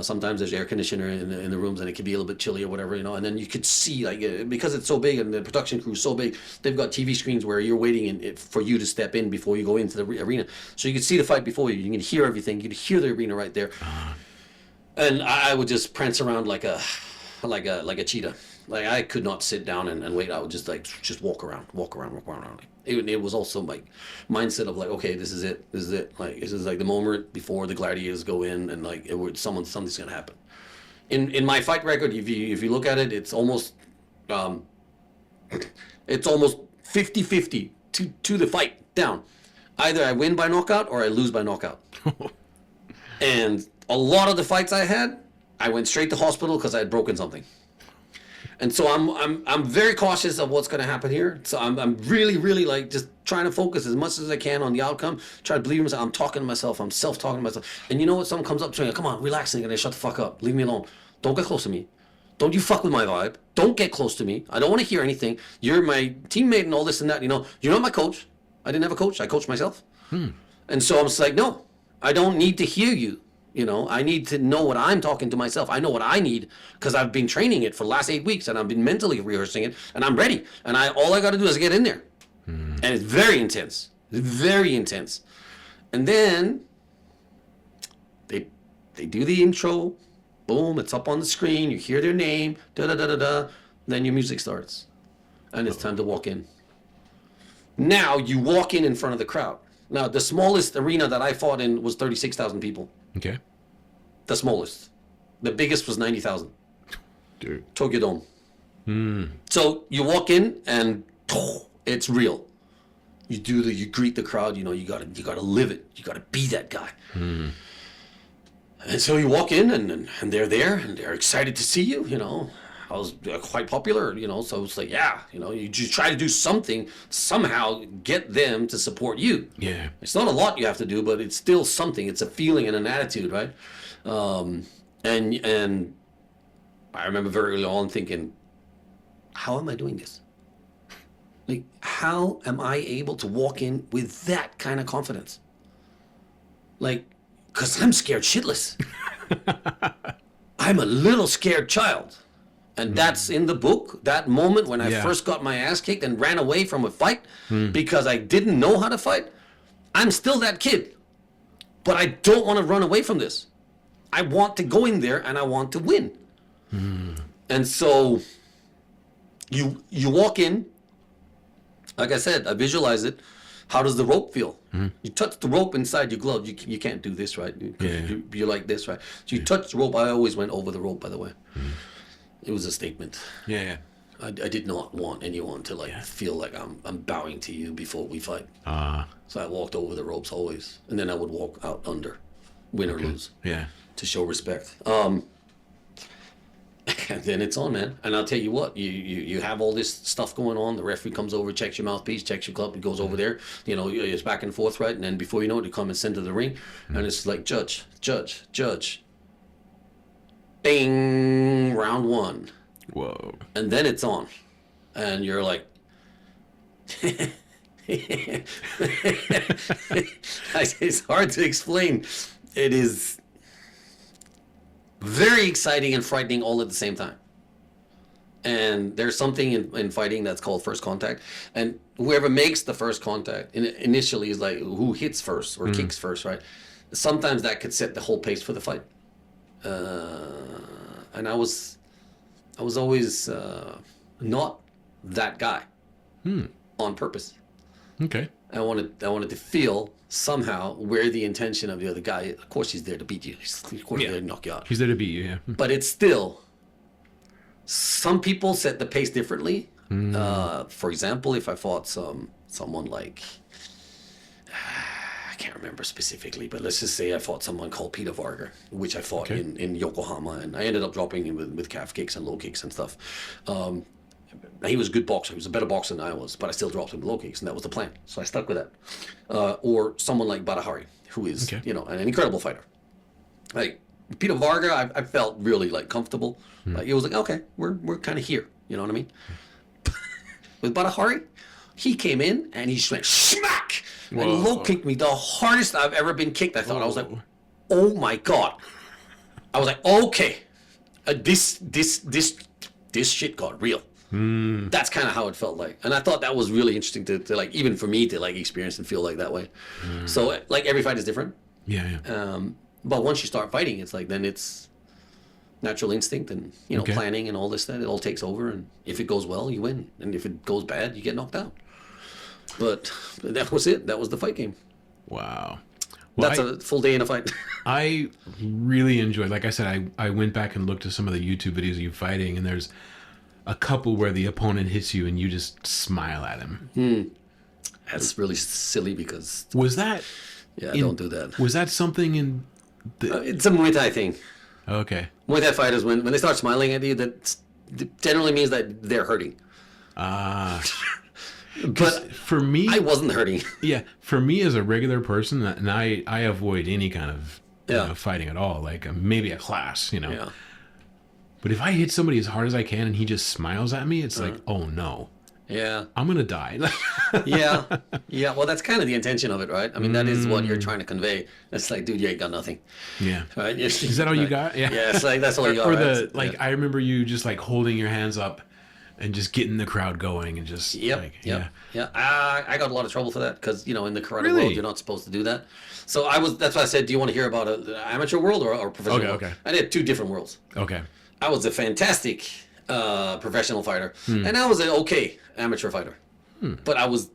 Sometimes there's air conditioner in the rooms, and it can be a little bit chilly or whatever, and then you could see, because it's so big and the production crew is so big, they've got TV screens where you're waiting for you to step in before you go into the arena. So you can see the fight before you. You can hear everything. You can hear the arena right there. And I would just prance around like a cheetah. Like I could not sit down and wait. I would just walk around. It was also my mindset of like, okay, this is it. Like this is like the moment before the gladiators go in, and like something's gonna happen. In my fight record, if you look at it, it's almost 50-50 to the fight down. Either I win by knockout or I lose by knockout. And a lot of the fights I had, I went straight to hospital because I had broken something. And so I'm very cautious of what's going to happen here. So I'm really like just trying to focus as much as I can on the outcome. Try to believe in myself. I'm talking to myself. I'm self-talking to myself. And you know what? Someone comes up to me, come on, relax, and shut the fuck up. Leave me alone. Don't get close to me. Don't you fuck with my vibe. Don't get close to me. I don't want to hear anything. You're my teammate and all this and that. You're not my coach. I didn't have a coach. I coached myself. And so I'm just like, no, I don't need to hear you. I need to know what I'm talking to myself. I know what I need because I've been training it for the last 8 weeks, and I've been mentally rehearsing it, and I'm ready. And all I got to do is get in there. And it's very intense. Very intense. And then they do the intro. Boom, it's up on the screen. You hear their name. Da-da-da-da-da. Then your music starts. And it's time to walk in. Now you walk in front of the crowd. Now, the smallest arena that I fought in was 36,000 people. Okay. The smallest. The biggest was 90,000. Dude. Tokyo Dome. So you walk in and it's real. You greet the crowd. You gotta live it. You gotta be that guy. And so you walk in and they're there and they're excited to see you. I was quite popular. So it's like, you just try to do something, somehow get them to support you. Yeah. It's not a lot you have to do, but it's still something. It's a feeling and an attitude, right? And I remember very early on thinking, how am I doing this? Like, how am I able to walk in with that kind of confidence? Like, because I'm scared shitless. I'm a little scared child. And that's in the book, that moment when I first got my ass kicked and ran away from a fight because I didn't know how to fight. I'm still that kid. But I don't want to run away from this. I want to go in there and I want to win. And so you walk in. Like I said, I visualize it. How does the rope feel? You touch the rope inside your glove. You can't do this, right? You're like this, right? So you touch the rope. I always went over the rope, by the way. It was a statement. Yeah. I did not want anyone to feel like I'm bowing to you before we fight. So I walked over the ropes always. And then I would walk out under, win or lose. Yeah. To show respect. And then it's on, man. And I'll tell you what, you have all this stuff going on. The referee comes over, checks your mouthpiece, checks your club, he goes over there. It's back and forth, right? And then before you know it, they come and send to the ring. And it's like, judge. Bing, round one. Whoa. And then it's on. And you're like, it's hard to explain. It is very exciting and frightening all at the same time. And there's something in fighting that's called first contact. And whoever makes the first contact initially is like who hits first or kicks first, right? Sometimes that could set the whole pace for the fight. And I was always not that guy on purpose. Okay. I wanted to feel somehow where the intention of the other guy. Of course, he's there to beat you. Of course, he's there to knock you out. He's there to beat you, yeah. But it's still, some people set the pace differently. For example, if I fought someone like, I can't remember specifically, but let's just say I fought someone called Peter Varga, which I fought in Yokohama, and I ended up dropping him with calf kicks and low kicks and stuff. He was a good boxer. He was a better boxer than I was, but I still dropped him with low kicks, and that was the plan. So I stuck with that. Or someone like Barahari, who is an incredible fighter. Like Peter Varga, I felt really comfortable. Like it was like, okay, we're kind of here. You know what I mean? With Barahari, he came in and he just went smack and low kicked me the hardest I've ever been kicked. I thought I was like, oh my god. I was like, okay, this shit got real. That's kind of how it felt like, and I thought that was really interesting to even for me to experience and feel like that way. So every fight is different. But once you start fighting, it's then it's natural instinct and planning and all this stuff. It all takes over, and if it goes well, you win, and if it goes bad, you get knocked out. But that was it. That was the fight game. Wow. Well, that's a full day in a fight. I really enjoyed. Like I said, I went back and looked at some of the YouTube videos of you fighting, and there's a couple where the opponent hits you and you just smile at him. That's really silly because... Was that... Yeah, don't do that. Was that something in... It's a Muay Thai thing. Okay. Muay Thai fighters, when they start smiling at you, that generally means that they're hurting. But for me... I wasn't hurting. Yeah, for me as a regular person, and I avoid any kind of fighting at all, maybe a class, Yeah. But if I hit somebody as hard as I can and he just smiles at me, it's like, oh no. Yeah. I'm going to die. Yeah. Well, that's kind of the intention of it, right? I mean, that is what you're trying to convey. It's like, dude, you ain't got nothing. Yeah. Right? Is that all you got? Yeah. Yeah, it's like, that's all you got. Or I remember you just holding your hands up and just getting the crowd going and just Yeah. I got a lot of trouble for that because in the karate Really? world you're not supposed to do that. So that's why I said, do you want to hear about an amateur world or professional world? Okay. I did two different worlds. Okay. I was a fantastic professional fighter, and I was an okay amateur fighter. But I was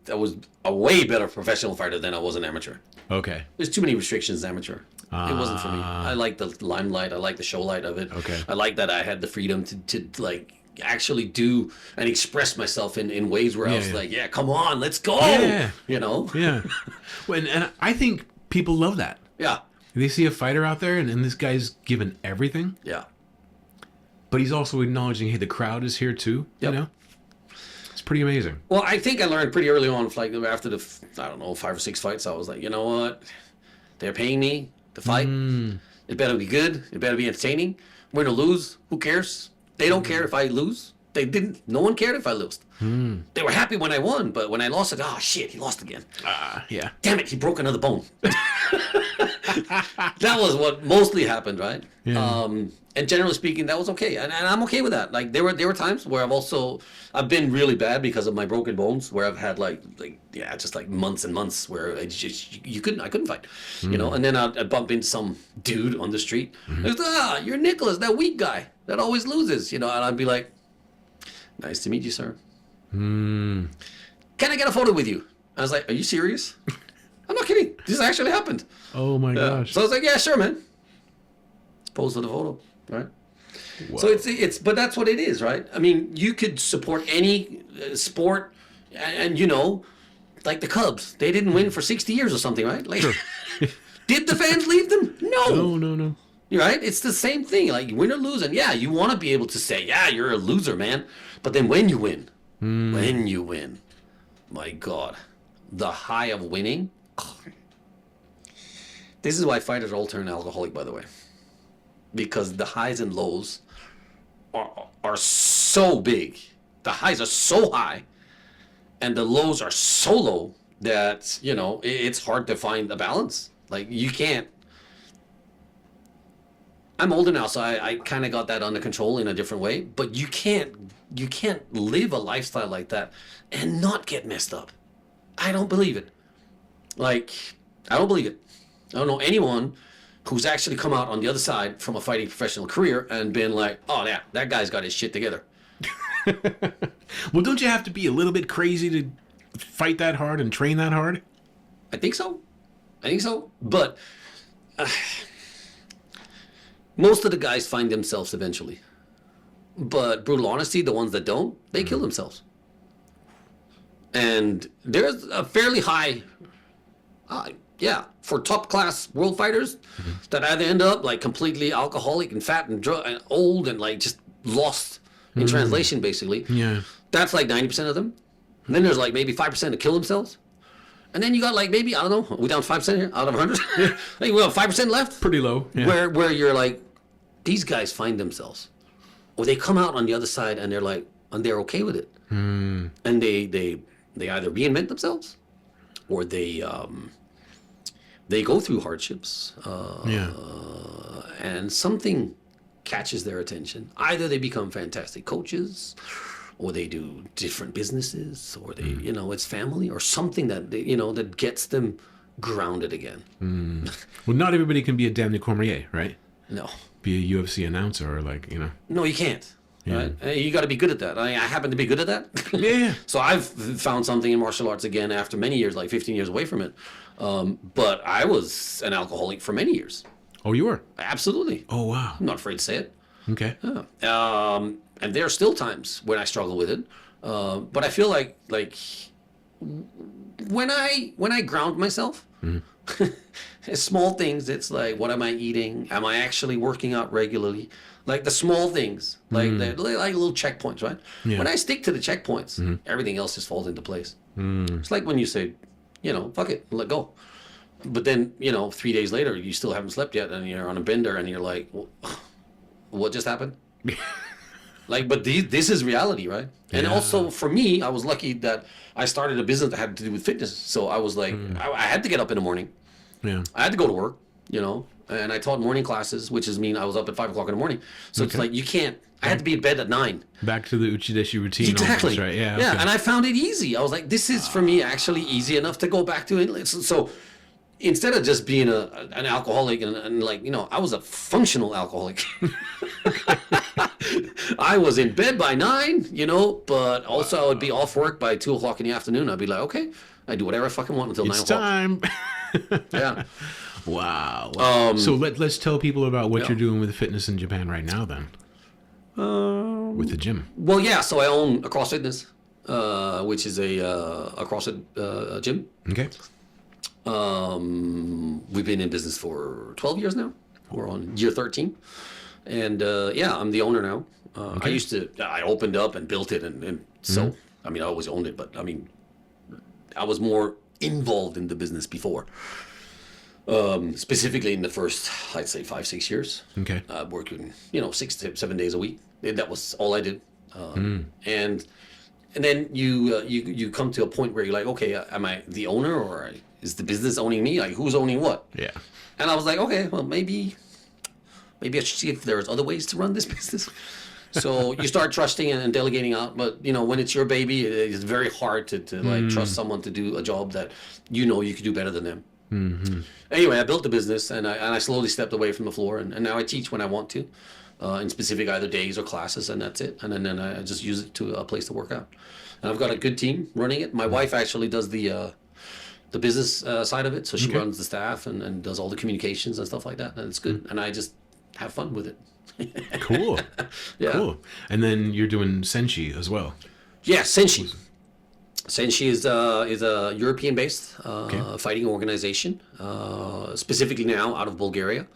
a way better professional fighter than I was an amateur. Okay. There's too many restrictions in amateur. It wasn't for me. I like the limelight. I like the show light of it. Okay. I like that I had the freedom to like actually do and express myself in ways where I was like, yeah, come on, let's go. Yeah. Yeah. Well, and I think people love that. Yeah. They see a fighter out there, and this guy's giving everything, Yeah. but he's also acknowledging, hey, the crowd is here too. Yep. It's pretty amazing. Well, I think I learned pretty early on, like after the 5 or 6 fights, I was like, you know what? They're paying me to fight. It better be good. It better be entertaining. Win or lose, who cares? They don't care if I lose. They didn't. No one cared if I lost. They were happy when I won, but when I lost, it, oh shit, he lost again. Yeah. Damn it, he broke another bone. That was what mostly happened, right? Yeah. And generally speaking, that was okay, and I'm okay with that. Like there were times where I've been really bad because of my broken bones, where I've had just like months and months where I couldn't fight, and then I'd bump into some dude on the street. You're Nicholas, that weak guy that always loses, and I'd be like, nice to meet you, sir. Can I get a photo with you? I was like, are you serious? I'm not kidding. This actually happened. Oh my gosh. So I was like, yeah, sure, man. Pose for the photo, right? Whoa. So but that's what it is, right? I mean, you could support any sport, and like the Cubs, they didn't win for 60 years or something, right? Like, did the fans leave them? No. Right? It's the same thing. Like, win or lose, and yeah, you want to be able to say, yeah, you're a loser, man. But then when you win, my God, the high of winning. This is why fighters all turn alcoholic, by the way, because the highs and lows are so big. The highs are so high, and the lows are so low that it's hard to find a balance. Like you can't. I'm older now, so I kind of got that under control in a different way. But you can't live a lifestyle like that and not get messed up. I don't believe it. Like, I don't believe it. I don't know anyone who's actually come out on the other side from a fighting professional career and been like, oh, yeah, that guy's got his shit together. Well, don't you have to be a little bit crazy to fight that hard and train that hard? I think so. But most of the guys find themselves eventually. But brutal honesty, the ones that don't, they kill themselves. And there's a fairly high, for top class world fighters that either end up like completely alcoholic and fat and and old and like just lost in translation, basically. Yeah. That's like 90% of them. And then there's like maybe 5% that kill themselves. And then you got like maybe, I don't know, are we down 5% here out of 100? I think we have 5% left. Pretty low. Yeah. Where you're like, these guys find themselves. Or they come out on the other side and they're like, and they're okay with it. And they either reinvent themselves or they go through hardships. And something catches their attention. Either they become fantastic coaches, or they do different businesses, or they, it's family or something that that gets them grounded again. Well, not everybody can be a Dan Cormier, right? No. Be a UFC announcer or No, you can't. Right? You got to be good at that. I happen to be good at that. Yeah. So I've found something in martial arts again after many years, like 15 years away from it. But I was an alcoholic for many years. Oh, you were? Absolutely. Oh, wow. I'm not afraid to say it. Okay. Yeah. And there are still times when I struggle with it. But I feel like when I ground myself, small things, it's like, what am I eating? Am I actually working out regularly? Like the small things, like little checkpoints, right? Yeah. When I stick to the checkpoints, everything else just falls into place. It's like when you say, fuck it, let go. But then, 3 days later, you still haven't slept yet, and you're on a bender, and you're like, what just happened? But this is reality, right? And also, for me, I was lucky that I started a business that had to do with fitness. So I was like, I had to get up in the morning. Yeah. I had to go to work, and I taught morning classes, which is mean I was up at 5 o'clock in the morning. So it's like you can't. I had to be in bed at 9. Back to the Uchideshi routine. Exactly. Almost, right? Yeah. Yeah, okay. and I found it easy. I was like, this is for me actually easy enough to go back to it. So instead of just being an alcoholic and like, you know, I was a functional alcoholic. I was in bed by 9, you know, but also I would be off work by 2 o'clock in the afternoon. I'd be like, okay, I do whatever I fucking want until 9 It's o'clock. time. Yeah. Wow. So let's tell people about what you're doing with fitness in Japan right now, then. With the gym. Well, yeah. So I own a CrossFit, which is a CrossFit gym. Okay. We've been in business for 12 years now. We're on year 13. And yeah, I'm the owner now. I opened up and built it. And so, I mean, I always owned it, but I mean, I was more involved in the business before. Specifically in the first, I'd say 5-6 years. Okay. Working, 6 to 7 days a week. That was all I did. And then you come to a point where you're like, okay, am I the owner or is the business owning me? Like, who's owning what? Yeah. And I was like, okay, well, maybe I should see if there's other ways to run this business. So you start trusting and delegating out. But, when it's your baby, it's very hard to like trust someone to do a job that you could do better than them. Mm-hmm. Anyway, I built the business and I slowly stepped away from the floor. And now I teach when I want to, in specific either days or classes, and that's it. And then I just use it to a place to work out. And I've got a good team running it. My wife actually does the business side of it. So she runs the staff and does all the communications and stuff like that. And it's good. And I just have fun with it. Cool. Yeah. Cool. And then you're doing Senshi as well. Yeah, Senshi. Senshi is a European-based fighting organization, specifically now out of Bulgaria,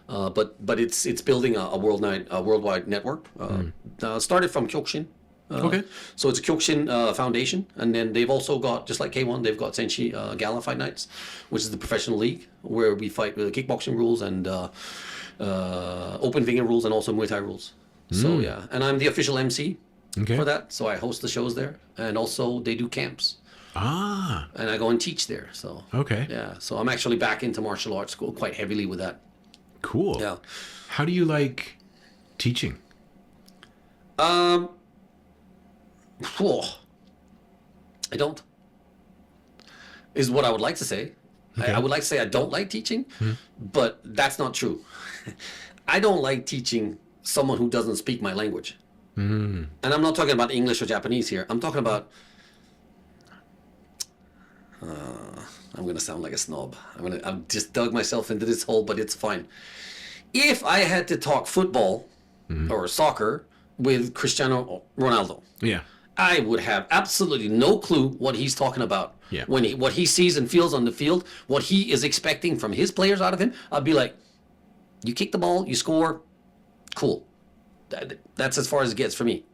but it's building a worldwide network. Started from Kyokushin. Okay. So it's a Kyokushin foundation, and then they've also got, just like K1, they've got Senshi Gala Fight Nights, which is the professional league where we fight with kickboxing rules and open finger rules and also Muay Thai rules. So yeah, and I'm the official MC. Okay. For that, so I host the shows there, and also they do camps, and I go and teach there. So Okay. yeah, so I'm actually back into martial arts school quite heavily with that. Cool. Yeah. How do you like teaching? I don't. Is what I would like to say. Okay. I would like to say I don't like teaching, but that's not true. I don't like teaching someone who doesn't speak my language. And I'm not talking about English or Japanese here. I'm talking about... I'm going to sound like a snob. I've just dug myself into this hole, but it's fine. If I had to talk football or soccer with Cristiano Ronaldo, Yeah. I would have absolutely no clue what he's talking about. Yeah. What he sees and feels on the field, what he is expecting from his players out of him, I'd be like, you kick the ball, you score, cool. That's as far as it gets for me.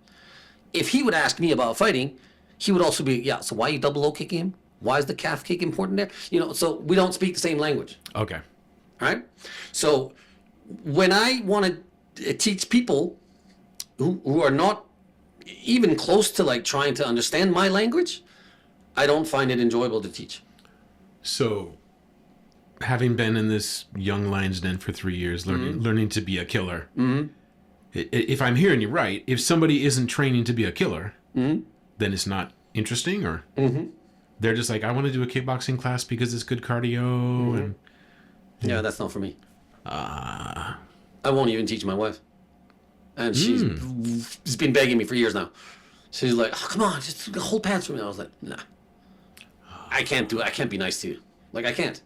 If he would ask me about fighting, he would also be, yeah, so why are you double low kicking him? Why is the calf kick important there? So we don't speak the same language. Okay. All right? So when I want to teach people who are not even close to like trying to understand my language, I don't find it enjoyable to teach. So, having been in this young lion's den for 3 years, learning to be a killer, if I'm hearing you right, if somebody isn't training to be a killer, then it's not interesting, or they're just like, I want to do a kickboxing class because it's good cardio. And Yeah, that's not for me. I won't even teach my wife. And she's been begging me for years now. She's like, oh, come on, just hold pants for me. I was like, nah. I can't do it. I can't be nice to you. Like, I can't.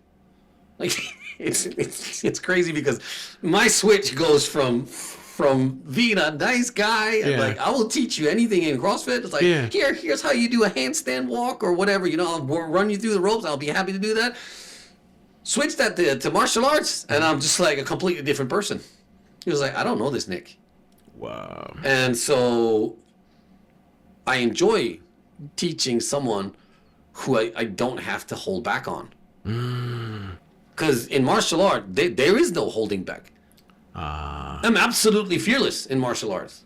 Like, it's crazy because my switch goes from being a nice guy and like, I will teach you anything in CrossFit. It's like, here's how you do a handstand walk or whatever. I'll run you through the ropes. I'll be happy to do that. Switch that to martial arts, and I'm just like a completely different person. He was like, I don't know this, Nick. Wow. And so I enjoy teaching someone who I don't have to hold back on. Because in martial art, there is no holding back. I'm absolutely fearless in martial arts.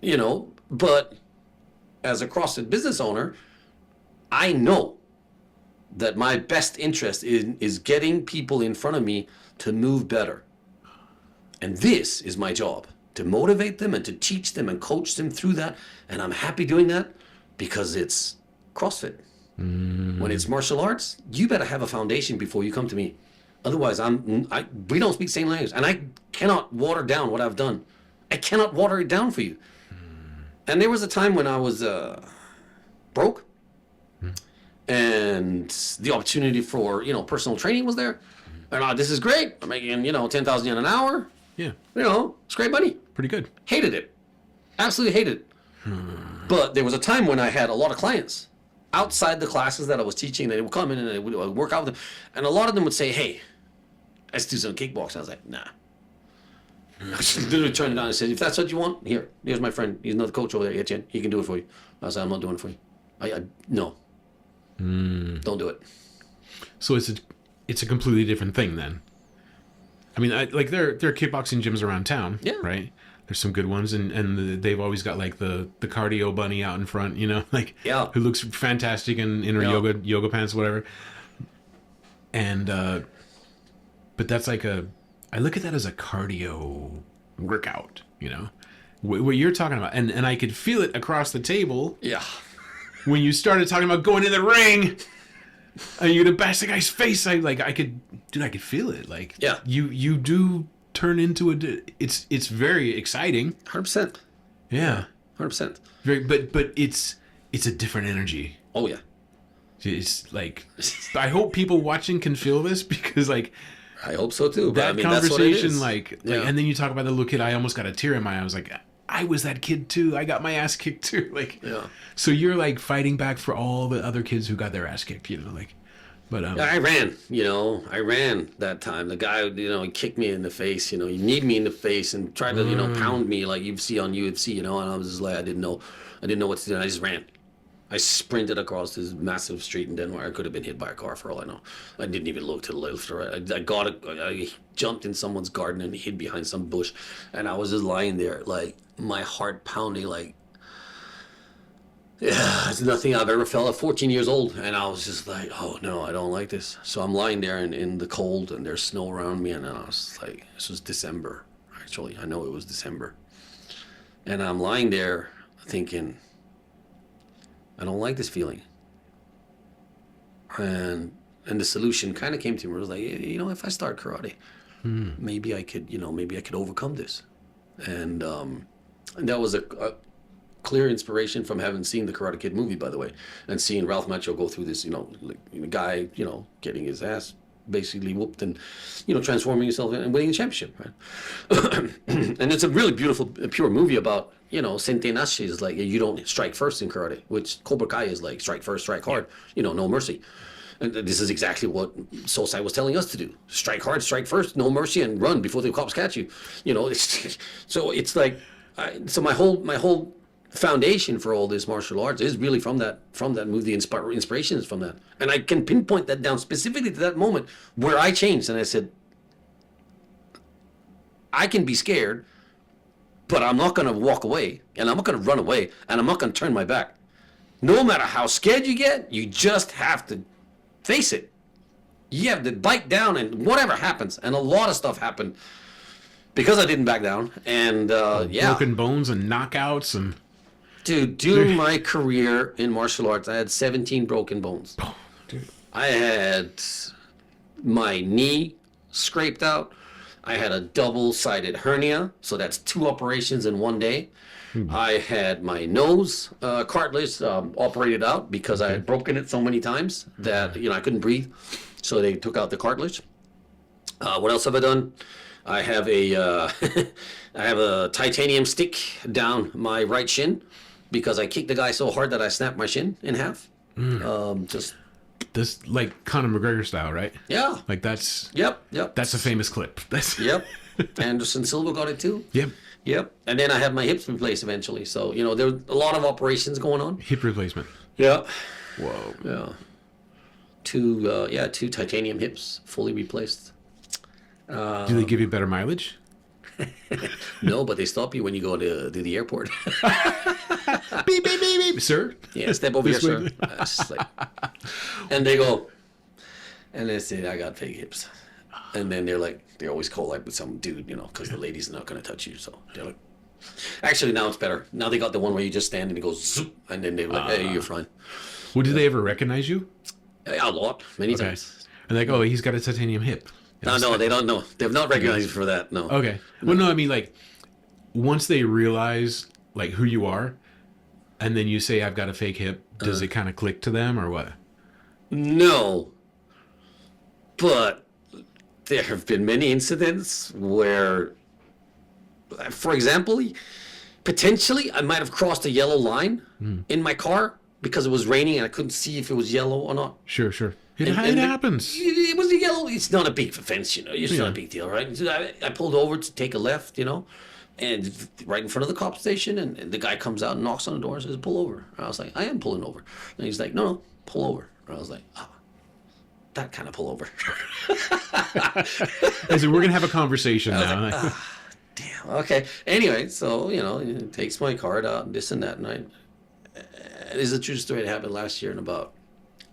But as a CrossFit business owner, I know that my best interest is getting people in front of me to move better. And this is my job, to motivate them and to teach them and coach them through that. And I'm happy doing that because it's CrossFit. When it's martial arts, you better have a foundation before you come to me. Otherwise, we don't speak the same language. And I cannot water down what I've done. I cannot water it down for you. And there was a time when I was broke. And the opportunity for, personal training was there. And this is great. I'm making, 10,000 yen an hour. Yeah. It's great money. Pretty good. Hated it. Absolutely hated it. But there was a time when I had a lot of clients outside the classes that I was teaching. They would come in and I would work out with them. And a lot of them would say, hey, let's do some kickboxing. I was like, nah. I just literally turned it down and said, if that's what you want, here's my friend. He's another coach over there, Etienne. He can do it for you. I said, I'm not doing it for you. No. Don't do it. So it's a completely different thing then. I mean, there are kickboxing gyms around town, right? There's some good ones, and they've always got like the cardio bunny out in front, who looks fantastic in her yoga pants, whatever. And but that's like I look at that as a cardio workout, what you're talking about, and I could feel it across the table. Yeah. When you started talking about going in the ring, and you'd bash the guy's face, I could feel it. Like, yeah, you do turn into it's very exciting. 100%. Yeah, 100%. Very, but it's a different energy. Oh yeah. It's like, I hope people watching can feel this, because like, I hope so too. That but, conversation, that's what and then you talk about the little kid. I almost got a tear in my eye. I was like, I was that kid too. I got my ass kicked too. Like, so you're like fighting back for all the other kids who got their ass kicked, But I ran, I ran that time. The guy, he kicked me in the face, he kneed me in the face and tried to, pound me like you see on UFC, and I was just like, I didn't know what to do. And I just ran. I sprinted across this massive street in Denmark. I could have been hit by a car for all I know. I didn't even look to the left or right. I jumped in someone's garden and hid behind some bush, and I was just lying there, like my heart pounding, like, yeah, it's nothing I've ever felt at 14 years old. And I was just like, oh no, I don't like this. So I'm lying there in the cold, and there's snow around me, and I was like, this was December, actually. I know it was December. And I'm lying there thinking, I don't like this feeling. And the solution kind of came to me. It was like, if I start karate, maybe I could overcome this. And that was a clear inspiration from having seen the Karate Kid movie, by the way, and seeing Ralph Macchio go through this, guy, getting his ass basically whooped and, transforming himself and winning a championship, right? And it's a really beautiful, pure movie about, sentenashi is like, you don't strike first in karate, which Cobra Kai is like, strike first, strike hard, no mercy. And this is exactly what Sosai was telling us to do. Strike hard, strike first, no mercy, and run before the cops catch you. So it's like, so my whole foundation for all this martial arts is really from that movie. Inspiration is from that, and I can pinpoint that down specifically to that moment where I changed, and I said, I can be scared, but I'm not going to walk away, and I'm not going to run away, and I'm not going to turn my back. No matter how scared you get, you just have to face it. You have to bite down, and whatever happens, and a lot of stuff happened because I didn't back down, and broken bones and knockouts and. Dude, during my career in martial arts, I had 17 broken bones. Oh, dude. I had my knee scraped out. I had a double-sided hernia, so that's 2 operations in one day. I had my nose cartilage operated out because I had broken it so many times that I couldn't breathe, so they took out the cartilage. What else have I done? I have a titanium stick down my right shin because I kicked the guy so hard that I snapped my shin in half. Just this, like Conor McGregor style, right? Yeah. Like that's. Yep. That's a famous clip. Yep. Anderson Silva got it too. Yep. And then I had my hips replaced eventually. So there were a lot of operations going on. Hip replacement. Yeah. Whoa. Yeah. 2 titanium hips fully replaced. Do they give you better mileage? No, but they stop you when you go to the airport. Beep, beep, beep, beep. Sir? Yeah, step over here, sir. And they go, and they say, I got fake hips. And then they're always collide with some dude, because the lady's not going to touch you. So they're like, actually, now it's better. Now they got the one where you just stand and it goes, zoop, and then they're like, hey, you're fine. Well, do they ever recognize you? A lot, many times. And like, oh, he's got a titanium hip. No, they don't know. They've not recognized you for that. No. Okay. Well, no, I mean, like, once they realize like who you are, and then you say, "I've got a fake hip," does it kind of click to them or what? No. But there have been many incidents where, for example, potentially I might have crossed a yellow line in my car because it was raining and I couldn't see if it was yellow or not. Sure. It happens. It was a yellow. It's not a big offense, It's not a big deal, right? So I pulled over to take a left, and right in front of the cop station, and the guy comes out and knocks on the door and says, "Pull over." And I was like, "I am pulling over." And he's like, "No, pull over." And I was like, "Oh, that kind of pull over." I said, "We're gonna have a conversation now." Like, damn. Okay. Anyway, so he takes my card out and this and that, and this is a true story. It happened last year, and about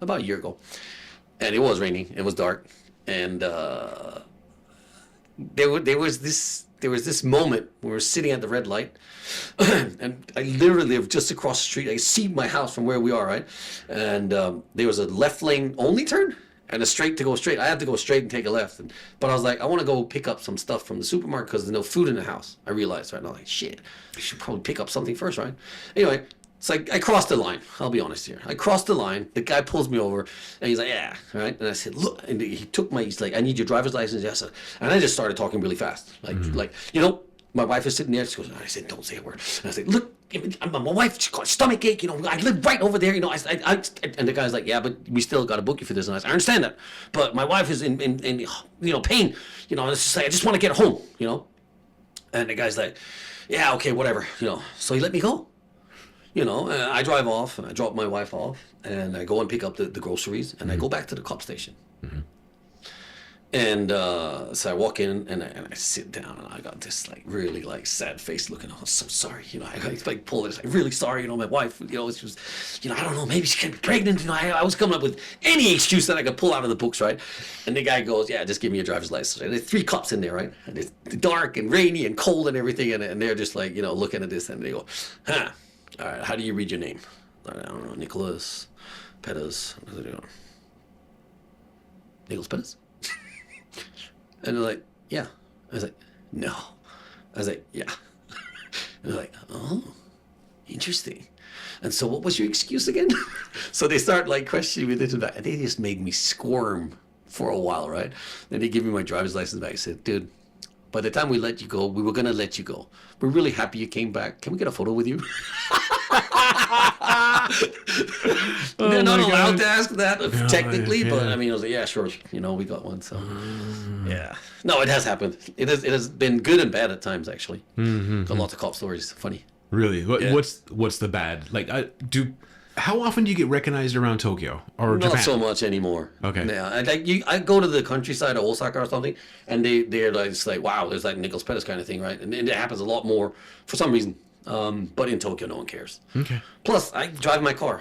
a year ago, and it was raining. It was dark, and there was this moment when we were sitting at the red light, and I literally live just across the street. I see my house from where we are, right? And there was a left lane only turn and a straight to go straight. I had to go straight and take a left. But I was like, I want to go pick up some stuff from the supermarket because there's no food in the house. I realized, right? And I was like, shit, I should probably pick up something first, right? Anyway, it's like I crossed the line. I'll be honest here. I crossed the line. The guy pulls me over, and he's like, "Yeah, all right." And I said, "Look," and he's like, "I need your driver's license." Yes, sir. And I just started talking really fast, like my wife is sitting there. She goes, I said, "Don't say a word." And I said, "Look, my wife, she's got a stomach ache. I live right over there. And the guy's like, "Yeah, but we still got to book you for this." And I said, "I understand that, but my wife is in pain. And it's just like I just want to get her home. And the guy's like, "Yeah, okay, whatever. So he let me go. I drive off, and I drop my wife off, and I go and pick up the groceries, and I go back to the cop station. Mm-hmm. And so I walk in, and I sit down, and I got this really sad face looking. I'm so sorry, I pull this. I'm really sorry, my wife, she was, I don't know, maybe she can be pregnant. I was coming up with any excuse that I could pull out of the books, right? And the guy goes, "Yeah, just give me your driver's license." And there's 3 cops in there, right? And it's dark and rainy and cold and everything, and they're just looking at this, and they go, "Huh. All right, how do you read your name?" I don't know, Nicholas Pettas. Nicholas Pettas? And they're like, "Yeah." I was like, "No." I was like, "Yeah." And they're like, "Oh, interesting. And so what was your excuse again?" So they start questioning me this and that, and they just made me squirm for a while, right? Then they give me my driver's license back. I said, "Dude, by the time we let you go, we were going to let you go. We're really happy you came back. Can we get a photo with you?" They're not allowed to ask that technically, but I mean, I was like, "Yeah, sure. We got one." So, yeah. No, it has happened. It has been good and bad at times, actually. Mm-hmm. Got lots of cop stories. Funny. Really? What's the bad? How often do you get recognized around Tokyo or Japan? Not so much anymore. Okay. Yeah, I go to the countryside of Osaka or something, and they're it's like, wow, there's Nicholas Pettas kind of thing, right? And it happens a lot more for some reason. But in Tokyo, no one cares. Okay. Plus, I drive my car.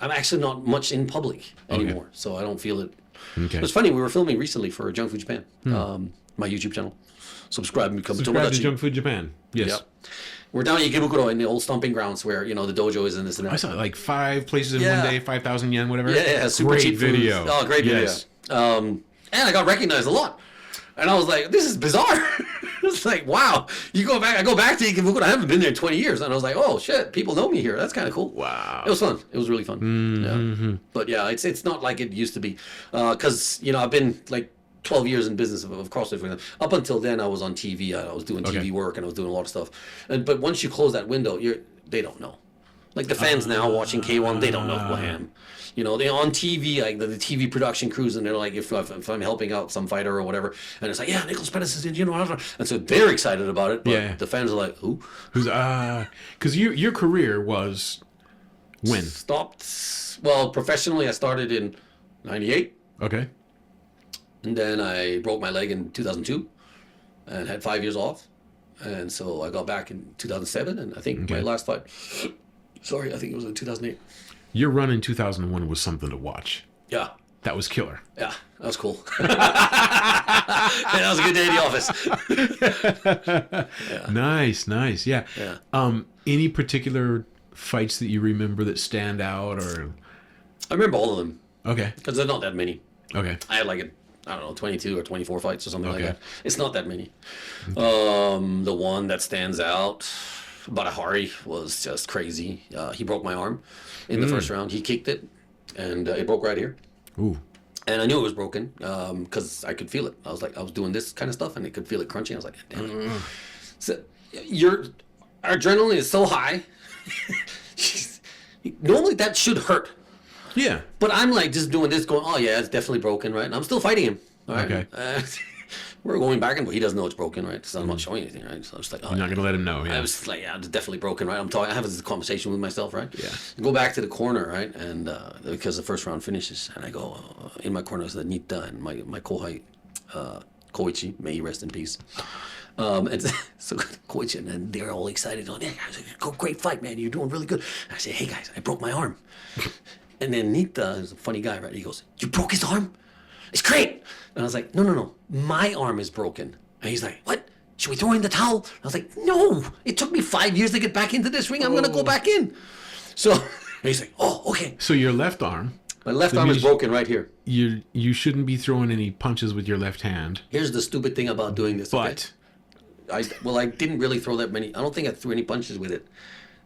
I'm actually not much in public anymore, so I don't feel it. Okay. It's funny. We were filming recently for Junk Food Japan, my YouTube channel. Subscribe and become Subscribe to Junk Food Japan. Yes. Yep. We're down in Ikebukuro in the old stomping grounds where, the dojo is in this and that. I saw 5 places in one day, 5,000 yen, whatever. Yeah, super great cheap video. Food. Oh, great video. And I got recognized a lot. And I was like, this is bizarre. It's like, wow. I go back to Ikebukuro. I haven't been there in 20 years. And I was like, oh, shit, people know me here. That's kind of cool. Wow. It was fun. It was really fun. Mm-hmm. Yeah. But yeah, it's not like it used to be. Because, I've been 12 years in business of CrossFit. For example. Up until then, I was on TV. I was doing TV work, and I was doing a lot of stuff. But once you close that window, they don't know. The fans now watching K1, they don't know who I am. They're on TV, the TV production crews, and they're like, if I'm helping out some fighter or whatever, and it's like, "Yeah, Nicholas Pettas is in, and so they're excited about it. But the fans are like, "Who?" Because your career was when? Stopped. Well, professionally, I started in '98. Okay. And then I broke my leg in 2002 and had 5 years off. And so I got back in 2007, and I think my last fight, I think it was in 2008. Your run in 2001 was something to watch. Yeah. That was killer. Yeah, that was cool. That was a good day at the office. Yeah. Nice. Yeah. Yeah. Any particular fights that you remember that stand out, or? I remember all of them Okay. because there's not that many. Okay. I had like I don't know, 22 or 24 fights or something like Okay. that. It's not that many. The one that stands out, Badahari, was just crazy. He broke my arm in the first round. He kicked it, and it broke right here. Ooh. And I knew it was broken because I could feel it. I was doing this kind of stuff, and I could feel it crunching. I was like, damn it. So your adrenaline is so high. Normally that should hurt. Yeah. But I'm like just doing this, going, oh yeah, it's definitely broken, right? And I'm still fighting him. All right? Okay. We're going back and he doesn't know it's broken, right? So I'm not showing anything, right? So I was like, oh, You're not gonna let him know. Yeah. I was like, yeah, it's definitely broken, right? I have this conversation with myself, right? Yeah. Go back to the corner, right? And because the first round finishes, and I go in my corner is the Nita and my kohai, Koichi, may he rest in peace. And so Koichi, and they're all excited on, hey guys, great fight, man, you're doing really good. And I say, hey guys, I broke my arm. And then Nita is a funny guy, right? He goes, you broke his arm? It's great. And I was like, no. My arm is broken. And he's like, what? Should we throw in the towel? And I was like, no. It took me 5 years to get back into this ring. I'm going to go back in. So he's like, oh, okay. So your left arm. My left arm is broken right here. You shouldn't be throwing any punches with your left hand. Here's the stupid thing about doing this. But. Okay? I didn't really throw that many. I don't think I threw any punches with it.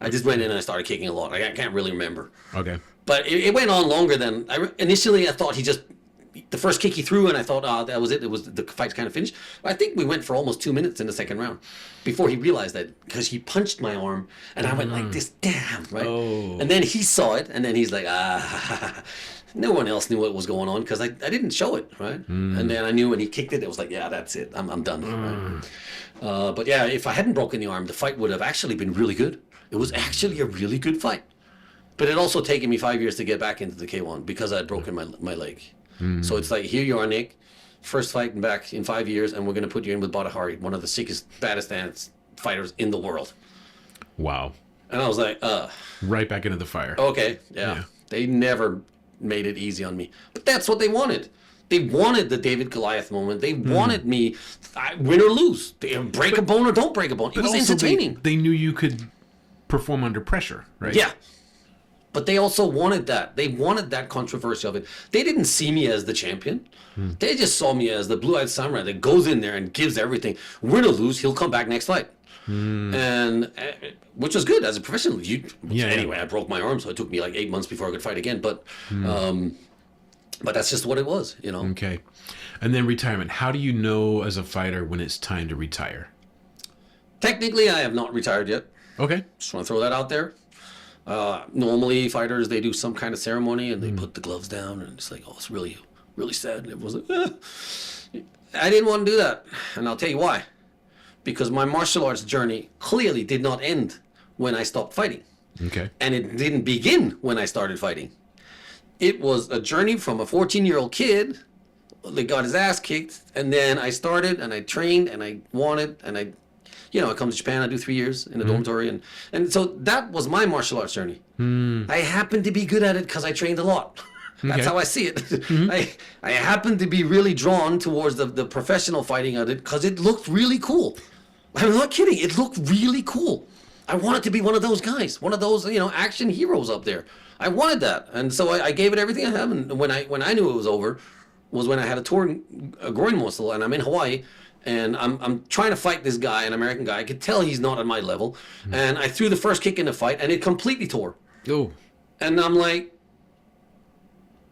I just went in and I started kicking a lot. I can't really remember. Okay. But it went on longer than initially. I thought the first kick he threw, and I thought, that was it. It was the fight's kind of finished. But I think we went for almost 2 minutes in the second round before he realized that, because he punched my arm, and I went like this, damn, right? Oh. And then he saw it, and then he's like, no one else knew what was going on because I didn't show it, right? And then I knew when he kicked it, it was like, yeah, that's it. I'm done. Right? But yeah, if I hadn't broken the arm, the fight would have actually been really good. It was actually a really good fight. But it also taken me 5 years to get back into the K1 because I had broken my leg. So it's like, here you are, Nick, first fight back in 5 years, and we're going to put you in with Badahari, one of the sickest, baddest dance fighters in the world. Wow. And I was like, Right back into the fire. okay, yeah. They never made it easy on me. But that's what they wanted. They wanted the David Goliath moment. They wanted me, win or lose. Break a bone or don't break a bone. It was also entertaining. They knew you could perform under pressure, right? Yeah. But they also wanted that. They wanted that controversy of it. They didn't see me as the champion. They just saw me as the blue-eyed samurai that goes in there and gives everything. Win or lose, he'll come back next fight. And which was good as a professional. Anyway, I broke my arm, so it took me like 8 months before I could fight again. But that's just what it was, you know. Okay. And then retirement. How do you know as a fighter when it's time to retire? Technically, I have not retired yet. Okay. Just want to throw that out there. Normally, fighters, they do some kind of ceremony and they put the gloves down, and it's like, oh, it's really, really sad. And it was like, I didn't want to do that, and I'll tell you why. Because my martial arts journey clearly did not end when I stopped fighting. Okay. And it didn't begin when I started fighting. It was a journey from a 14-year-old kid that got his ass kicked, and then I started and I trained and I wanted and I come to Japan. I do 3 years in a dormitory, and so that was my martial arts journey. I happened to be good at it because I trained a lot. That's how I see it. I happened to be really drawn towards the professional fighting of it because it looked really cool. I'm not kidding. It looked really cool. I wanted to be one of those guys, one of those action heroes up there. I wanted that, and so I gave it everything I have. And when I knew it was over, was when I had a torn groin muscle, and I'm in Hawaii. And I'm trying to fight this guy, an American guy. I could tell he's not at my level. And I threw the first kick in the fight, and it completely tore. Oh. And I'm like,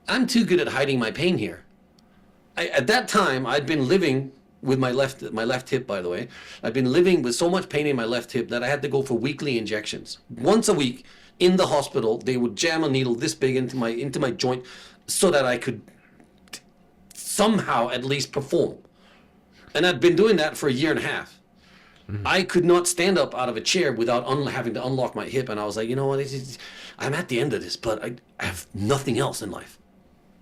I'm too good at hiding my pain here. At that time, I'd been living with my left hip, by the way. I'd been living with so much pain in my left hip that I had to go for weekly injections. Once a week, in the hospital, they would jam a needle this big into my joint so that I could somehow at least perform. And I'd been doing that for a year and a half. I could not stand up out of a chair without having to unlock my hip. And I was like, you know what? I'm at the end of this, but I have nothing else in life.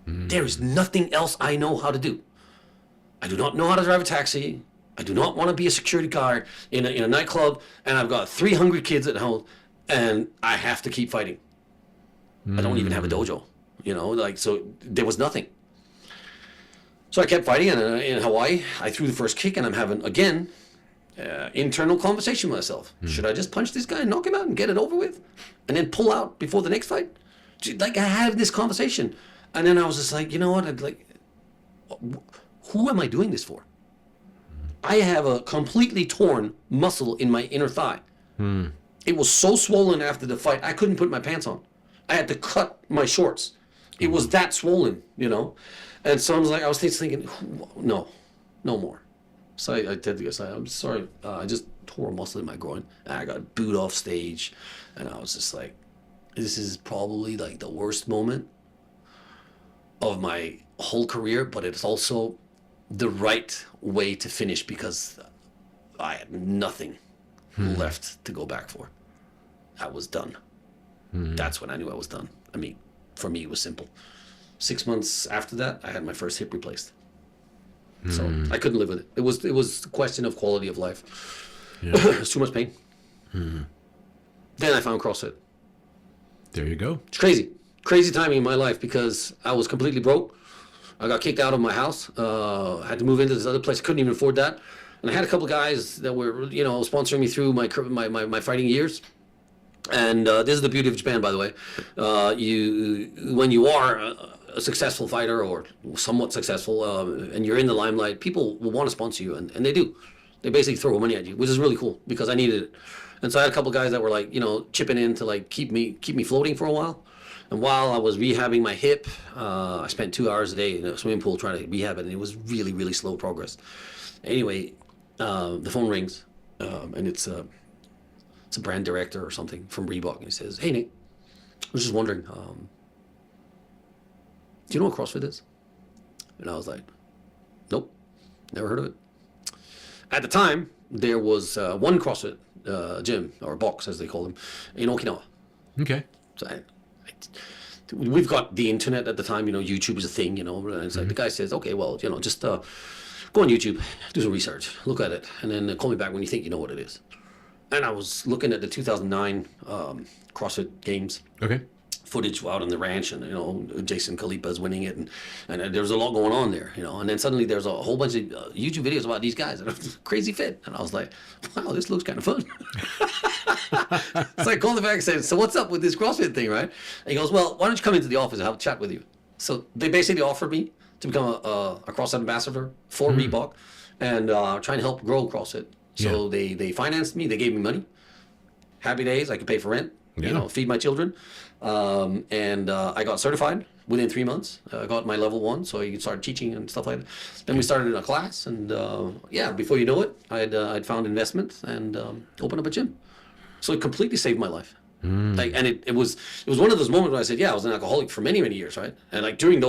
There is nothing else I know how to do. I do not know how to drive a taxi. I do not want to be a security guard in a nightclub. And I've got 3 hungry kids at home. And I have to keep fighting. I don't even have a dojo. So there was nothing. So I kept fighting, and in Hawaii, I threw the first kick, and I'm having, again, internal conversation with myself. Should I just punch this guy and knock him out and get it over with? And then pull out before the next fight? Like, I had this conversation. And then I was just like, you know what? I'd like, who am I doing this for? I have a completely torn muscle in my inner thigh. It was so swollen after the fight, I couldn't put my pants on. I had to cut my shorts. It was that swollen, you know? And so I was thinking, no more. So I did the guy, I'm sorry, I just tore a muscle in my groin. And I got booed off stage. And I was just like, this is probably like the worst moment of my whole career, but it's also the right way to finish because I had nothing left to go back for. I was done. That's when I knew I was done. I mean, for me, it was simple. 6 months after that, I had my first hip replaced. So I couldn't live with it. It was a question of quality of life. Yeah. It was too much pain. Then I found CrossFit. There you go. It's crazy timing in my life because I was completely broke. I got kicked out of my house. Had to move into this other place. Couldn't even afford that. And I had a couple guys that were, sponsoring me through my fighting years. And this is the beauty of Japan, by the way. When you are a successful fighter or somewhat successful, and you're in the limelight, people will want to sponsor you, and they do. They basically throw money at you, which is really cool because I needed it. And so I had a couple guys that were like, chipping in to like keep me floating for a while. And while I was rehabbing my hip, I spent 2 hours a day in a swimming pool trying to rehab it, and it was really, really slow progress. Anyway, the phone rings, and it's a brand director or something from Reebok, and he says, "Hey Nick, I was just wondering, do you know what CrossFit is?" And I was like, "Nope, never heard of it." At the time, there was one CrossFit gym, or box as they call them, in Okinawa. Okay. So we've got the internet at the time, YouTube is a thing, and it's like the guy says, "Okay, well, just go on YouTube, do some research, look at it, and then call me back when you think you know what it is." And I was looking at the 2009 CrossFit Games Okay. footage out on the ranch, and Jason Kalipa is winning it, and there's a lot going on there, and then suddenly there's a whole bunch of YouTube videos about these guys that are crazy fit, and I was like, wow, this looks kind of fun. So I called him back and said, "So what's up with this CrossFit thing, right?" And he goes, "Well, why don't you come into the office and have a chat with you?" So they basically offered me to become a CrossFit ambassador for Reebok and try and help grow CrossFit. So they financed me, they gave me money. Happy days, I could pay for rent, feed my children. And I got certified within 3 months. I got my level 1, so you could start teaching and stuff like that. Then we started a class, and before you know it, I'd found investment and opened up a gym. So it completely saved my life. And it was one of those moments where I said, I was an alcoholic for many, many years, right? And like during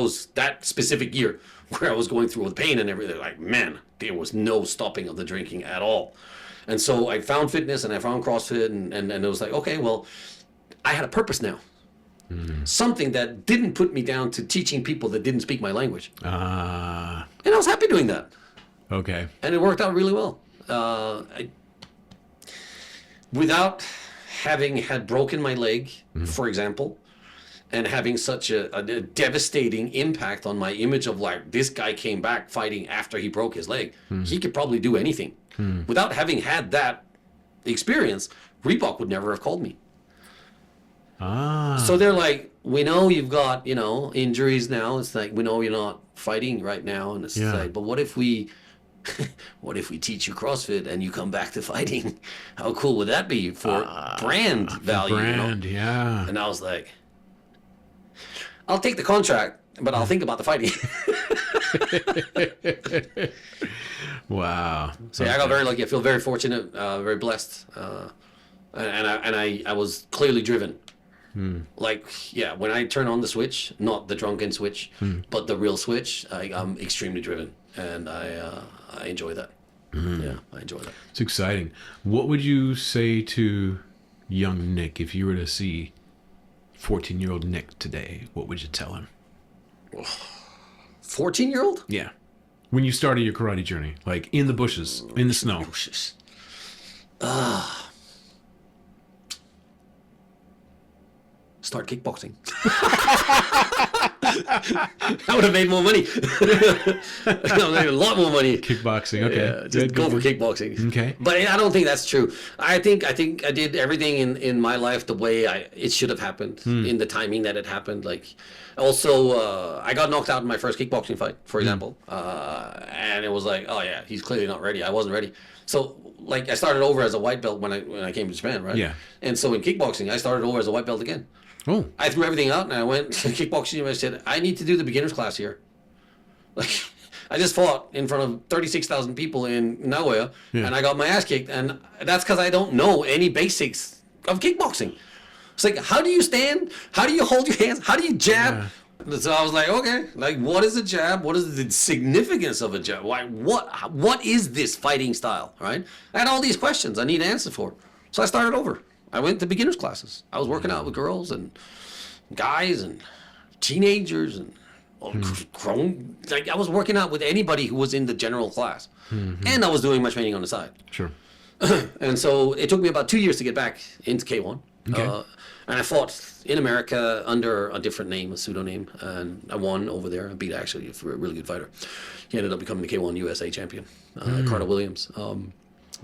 that specific year where I was going through with pain and everything, like, man, there was no stopping of the drinking at all. And so I found fitness and I found CrossFit, and it was like, okay, well, I had a purpose now. Something that didn't put me down to teaching people that didn't speak my language. And I was happy doing that. Okay. And it worked out really well. Without having had broken my leg, for example, and having such a devastating impact on my image of like, this guy came back fighting after he broke his leg. He could probably do anything. Without having had that experience, Reebok would never have called me. So they're like, "We know you've got, injuries now. It's like, we know you're not fighting right now." And it's like, but what if we teach you CrossFit and you come back to fighting? How cool would that be for brand value? Yeah. And I was like, I'll take the contract, but I'll think about the fighting. Wow. So I got very lucky. I feel very fortunate, very blessed, and I was clearly driven. Like, when I turn on the switch, not the drunken switch, but the real switch, I'm extremely driven, and I enjoy that. Yeah, I enjoy that. It's exciting. What would you say to young Nick if you were to see 14-year-old Nick today? What would you tell him? 14-year-old? Yeah. When you started your karate journey, like in the bushes, in the snow. Bushes. Start kickboxing. I would have made more money. I made a lot more money. Kickboxing, okay. Yeah, just go for kickboxing. Okay. But I don't think that's true. I think I did everything in my life the way it should have happened, in the timing that it happened. Like, also, I got knocked out in my first kickboxing fight, for example, and it was like, oh yeah, he's clearly not ready. I wasn't ready. So like I started over as a white belt when I came to Japan, right? Yeah. And so in kickboxing, I started over as a white belt again. Oh. I threw everything out and I went to kickboxing and I said, I need to do the beginner's class here. Like, I just fought in front of 36,000 people in Nagoya and I got my ass kicked. And that's because I don't know any basics of kickboxing. It's like, how do you stand? How do you hold your hands? How do you jab? Yeah. So I was like, okay, like, what is a jab? What is the significance of a jab? Why? What is this fighting style, right? I had all these questions I need answers for. So I started over. I went to beginner's classes. I was working out with girls and guys and teenagers and grown. Like, I was working out with anybody who was in the general class. And I was doing my training on the side. Sure. And so it took me about 2 years to get back into K1. Okay. And I fought in America under a different name, a pseudonym, and I won over there. I beat actually a really good fighter. He ended up becoming the K1 USA champion, Carter Williams.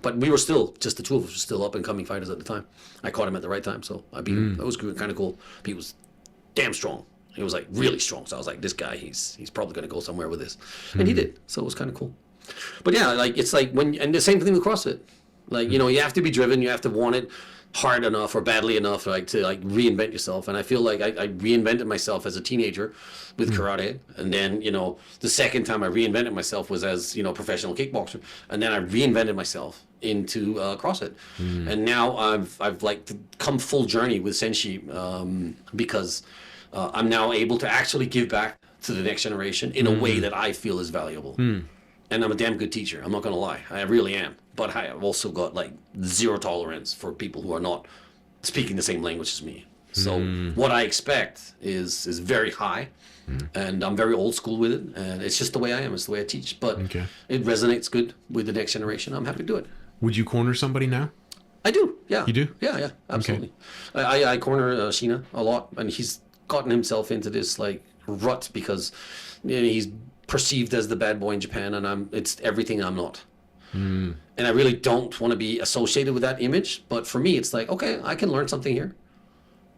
But we were still, just the two of us were still up and coming fighters at the time. I caught him at the right time, so I beat him. That was kind of cool. He was damn strong. He was like really strong. So I was like, this guy, he's probably going to go somewhere with this. And he did. So it was kind of cool. But yeah, like, it's like and the same thing with CrossFit. Like, you know, you have to be driven. You have to want it hard enough or badly enough, like, to like reinvent yourself. And I feel like I reinvented myself as a teenager with karate, and then, you know, the second time I reinvented myself was as, you know, professional kickboxer, and then I reinvented myself into CrossFit. And now I've like come full journey with Senshi, because I'm now able to actually give back to the next generation in a way that I feel is valuable. And I'm a damn good teacher. I'm not gonna lie, I really am. But I've also got like zero tolerance for people who are not speaking the same language as me. So what I expect is very high, and I'm very old school with it. And it's just the way I am. It's the way I teach. But it resonates good with the next generation. I'm happy to do it. Would you corner somebody now? I do. Yeah. You do? Yeah. Absolutely. Okay. I corner Sheena a lot, and he's gotten himself into this like rut because, you know, he's perceived as the bad boy in Japan, and it's everything I'm not. And I really don't want to be associated with that image. But for me, it's like, okay, I can learn something here.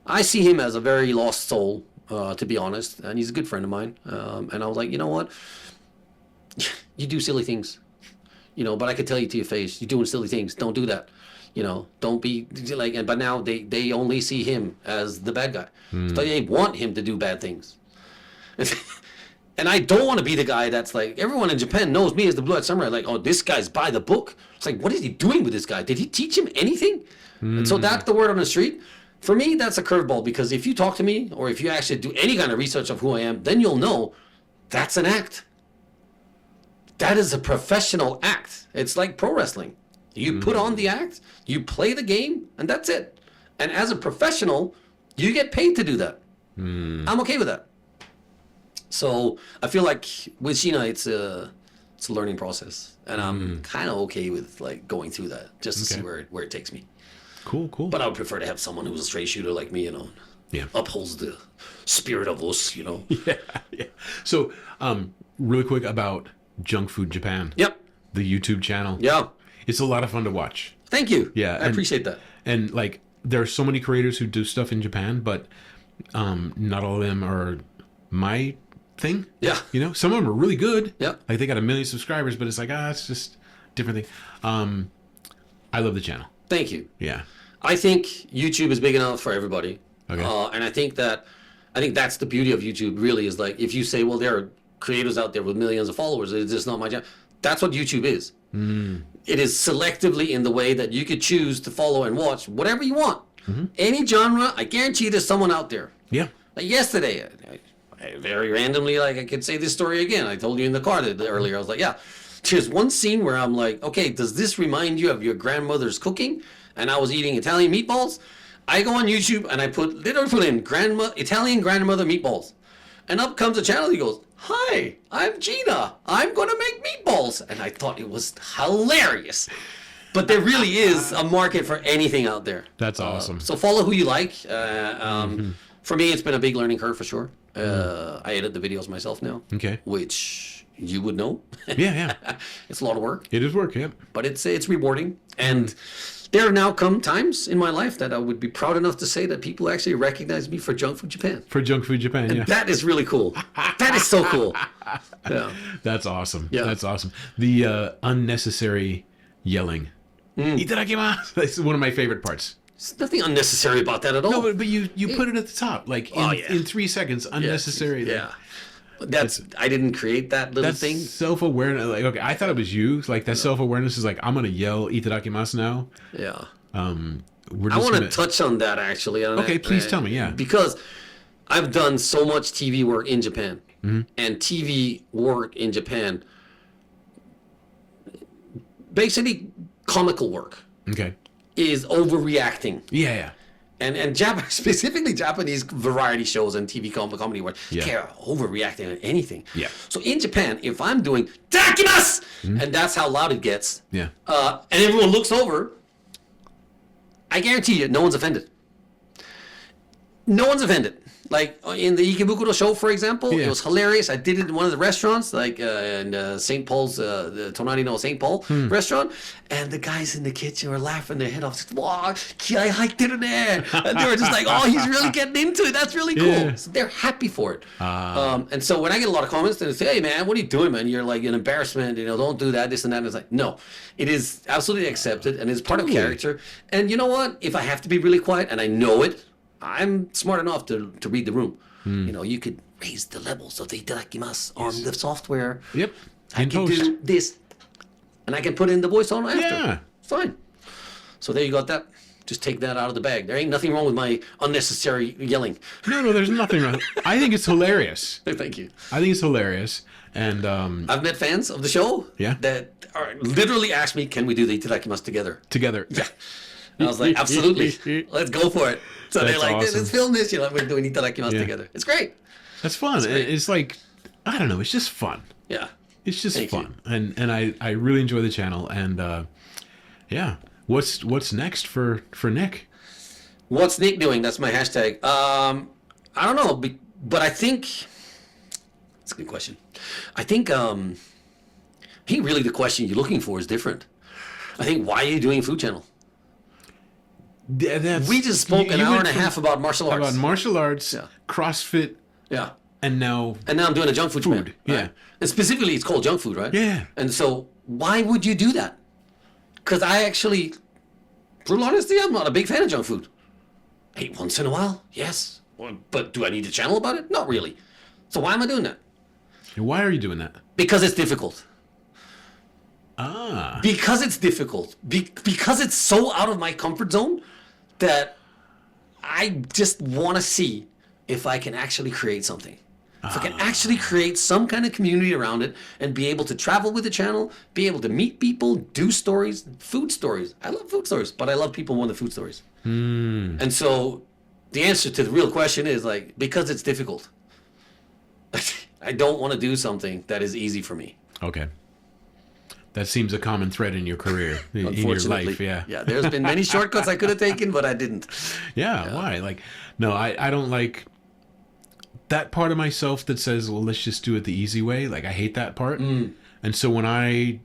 I see him as a very lost soul, to be honest, and he's a good friend of mine. And I was like, you know what? You do silly things, you know, but I could tell you to your face, you're doing silly things. Don't do that. You know, don't be like, but now they only see him as the bad guy. So they want him to do bad things. And I don't want to be the guy that's like, everyone in Japan knows me as the Blue-Eyed Samurai. Like, oh, this guy's by the book. It's like, what is he doing with this guy? Did he teach him anything? And so that's the word on the street. For me, that's a curveball, because if you talk to me, or if you actually do any kind of research of who I am, then you'll know that's an act. That is a professional act. It's like pro wrestling. You put on the act, you play the game, and that's it. And as a professional, you get paid to do that. I'm okay with that. So I feel like with Sheena, it's a learning process, and I'm kind of okay with like going through that just to see where it takes me. Cool. But I would prefer to have someone who's a straight shooter like me, you know, upholds the spirit of us, you know. Yeah. So, really quick about Junk Food Japan. Yep. The YouTube channel. Yeah. It's a lot of fun to watch. Thank you. Yeah. I appreciate that. And like, there are so many creators who do stuff in Japan, but not all of them are my thing. Yeah. You know, some of them are really good. Yeah. Like, they got 1 million subscribers, but it's like, it's just different thing. I love the channel. Thank you. Yeah. I think YouTube is big enough for everybody. Okay. And I think that's the beauty of YouTube, really, is like, if you say, well, there are creators out there with millions of followers, it's just not my channel. That's what YouTube is. It is selectively in the way that you could choose to follow and watch whatever you want. Any genre, I guarantee there's someone out there. Yeah. Like yesterday, I very randomly, like, I could say this story again. I told you in the car earlier. I was like, yeah, there's one scene where I'm like, okay, does this remind you of your grandmother's cooking? And I was eating Italian meatballs. I go on YouTube and I literally put in Italian grandmother meatballs. And up comes a channel. He goes, hi, I'm Gina. I'm going to make meatballs. And I thought it was hilarious. But there really is a market for anything out there. That's awesome. So follow who you like. For me, it's been a big learning curve for sure. I edit the videos myself now. Okay. Which you would know. Yeah. It's a lot of work. It is work, yeah. But it's rewarding. And there now come times in my life that I would be proud enough to say that people actually recognize me for Junk Food Japan. For Junk Food Japan, yeah. That is really cool. That is so cool. Yeah. That's awesome. Yeah. That's awesome. The unnecessary yelling. Itadakimasu. That's one of my favorite parts. There's nothing unnecessary about that at all. No, but you put it at the top, like in 3 seconds, unnecessary. Yeah. I didn't create that little That's thing. self-awareness. Like, okay, I thought it was you. Like, that self-awareness is like, I'm going to yell itadakimasu now. Yeah. We're I just want to touch on that actually. Okay, please tell me, yeah. Because I've done so much TV work in Japan. Mm-hmm. And TV work in Japan, basically comical work, Okay. is overreacting. Yeah. And specifically Japanese variety shows and TV comedy work, care overreacting on anything. Yeah. So in Japan, if I'm doing "Takimasu," and that's how loud it gets, Yeah. and everyone looks over, I guarantee you, no one's offended. No one's offended. Like in the Ikebukuro show, for example, it was hilarious. I did it in one of the restaurants, like in St. Paul's, the Tonarino St. Paul restaurant, and the guys in the kitchen were laughing their head off. Wow, I hiked it in there. And they were just like, oh, he's really getting into it. That's really cool. Yeah. So they're happy for it. And so when I get a lot of comments, they say, hey, man, what are you doing, man? You're like an embarrassment. Don't do that, this and that. And it's like, no, it is absolutely accepted and it's part of character. And you know what? If I have to be really quiet and I know it, I'm smart enough to read the room. You could raise the levels of the itadakimasu on the software. Yep. I can do this. And I can put in the voice on after. Yeah. Fine. So there you got that. Just take that out of the bag. There ain't nothing wrong with my unnecessary yelling. No, there's nothing wrong. I think it's hilarious. Thank you. I think it's hilarious. And I've met fans of the show that are literally asked me, can we do the itadakimasu together? Yeah. And I was like, absolutely. Let's go for it. So they're like, awesome. let's film this. We're doing itadakimasu together. It's great. That's fun. It's like, I don't know, it's just fun. Yeah. It's just Thank fun. And I really enjoy the channel. And what's next for Nick? What's Nick doing? That's my hashtag. I don't know, but I think it's a good question. I think really the question you're looking for is different. I think, why are you doing Food Channel? We just spoke an hour and a half about martial arts. About martial arts, CrossFit, and now I'm doing a junk food. Food, right? And specifically, it's called junk food, right? Yeah. And so, why would you do that? Because I actually, brutal honesty, I'm not a big fan of junk food. Hey, once in a while, yes. But do I need a channel about it? Not really. So why am I doing that? Why are you doing that? Because it's difficult. Ah. Because it's difficult. Because it's so out of my comfort zone that I just want to see if I can actually create something. If I can actually create some kind of community around it and be able to travel with the channel, be able to meet people, do stories, food stories. I love food stories, but I love people more than food stories. And so the answer to the real question is because it's difficult. I don't want to do something that is easy for me. Okay. That seems a common thread in your career, in your life, yeah. Yeah, there's been many shortcuts I could have taken, but I didn't. Yeah, why? No, I don't like that part of myself that says, well, let's just do it the easy way. I hate that part. And so when I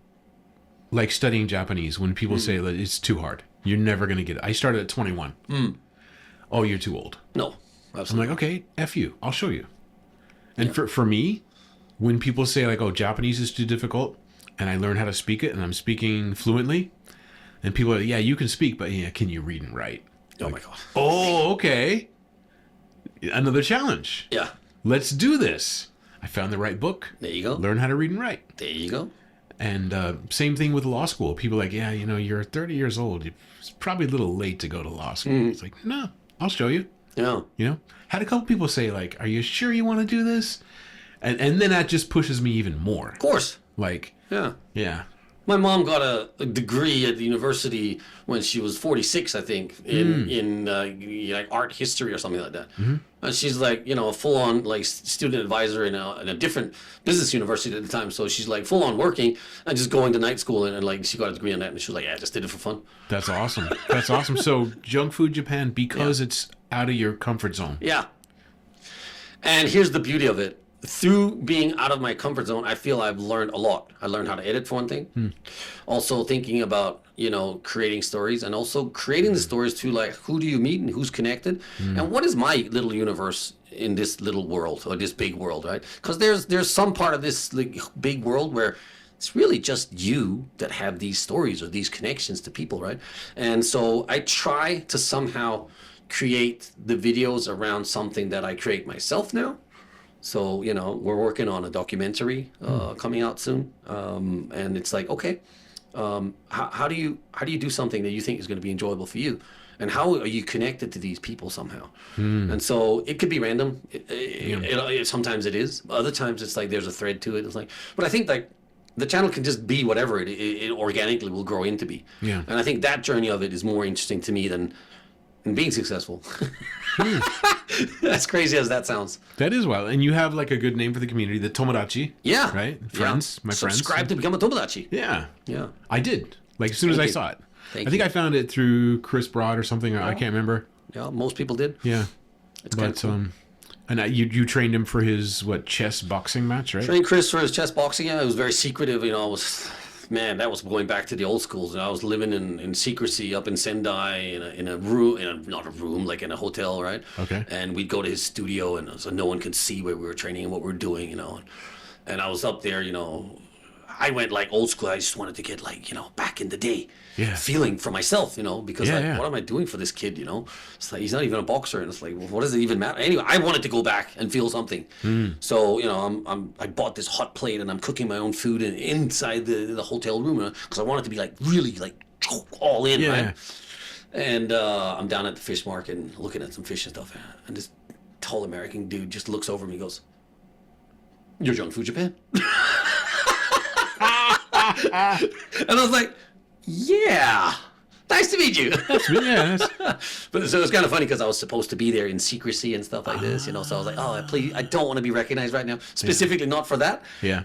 like studying Japanese, when people say that it's too hard, you're never going to get it. I started at 21. Oh, you're too old. No, absolutely. I'm like, okay, F you. I'll show you. And for me, when people say oh, Japanese is too difficult, and I learn how to speak it, and I'm speaking fluently, and people are like, yeah, you can speak, but can you read and write? Oh my God. Oh, okay. Another challenge. Yeah. Let's do this. I found the right book. There you go. Learn how to read and write. There you go. And same thing with law school. People are like, yeah, you're 30 years old. It's probably a little late to go to law school. It's like, no, I'll show you. Yeah. Had a couple people say are you sure you want to do this? And then that just pushes me even more. Of course. Yeah. My mom got a degree at the university when she was 46, I think, in art history or something like that. And she's a full-on student advisor in a different business university at the time. So she's full-on working and just going to night school and she got a degree in that. And she was like, yeah, I just did it for fun. That's awesome. That's awesome. So Junk Food Japan, because it's out of your comfort zone. Yeah. And here's the beauty of it. Through being out of my comfort zone, I feel I've learned a lot. I learned how to edit, for one thing. Also thinking about, creating stories, and also creating the stories to, like, who do you meet and who's connected, and what is my little universe in this little world, or this big world, right? Because there's some part of this, like, big world where it's really just you that have these stories or these connections to people, right? And so I try to somehow create the videos around something that I create myself now. So, we're working on a documentary coming out soon. And it's like, okay, how do you do something that you think is going to be enjoyable for you? And how are you connected to these people somehow? And so it could be random. Sometimes it is. Other times it's like there's a thread to it. It's like, but I think, like, the channel can just be whatever it organically will grow into be. Yeah. And I think that journey of it is more interesting to me than being successful. As crazy as that sounds. That is wild. And you have, like, a good name for the community, the Tomodachi. Yeah. Right? Friends, my friends. Subscribe to become a Tomodachi. Yeah. Yeah. I did. Like, as soon as I saw it. Thank I think you. I found it through Chris Broad or something. I can't remember. Yeah, most people did. Yeah. It's kind of cool. And you trained him for his, chess boxing match, right? Trained Chris for his chess boxing. Yeah, it was very secretive. That was going back to the old schools. I was living in secrecy up in Sendai in a room, not a room, like in a hotel, right? Okay. And we'd go to his studio, and so no one could see where we were training and what we were doing, And I was up there, I went, like, old school. I just wanted to get, like, back in the day, feeling for myself, because what am I doing for this kid, It's like, he's not even a boxer, and it's like, well, what does it even matter? Anyway, I wanted to go back and feel something. So, I bought this hot plate, and I'm cooking my own food inside the hotel room, because I wanted to be, like, really, like, all in, right? And I'm down at the fish market and looking at some fish and stuff, and this tall American dude just looks over me and goes, "You're Junk Food Japan?" And I was like, "Yeah, nice to meet you." But so it was kind of funny because I was supposed to be there in secrecy and stuff like this, So I was like, "Oh, please, I don't want to be recognized right now, specifically not for that." Yeah.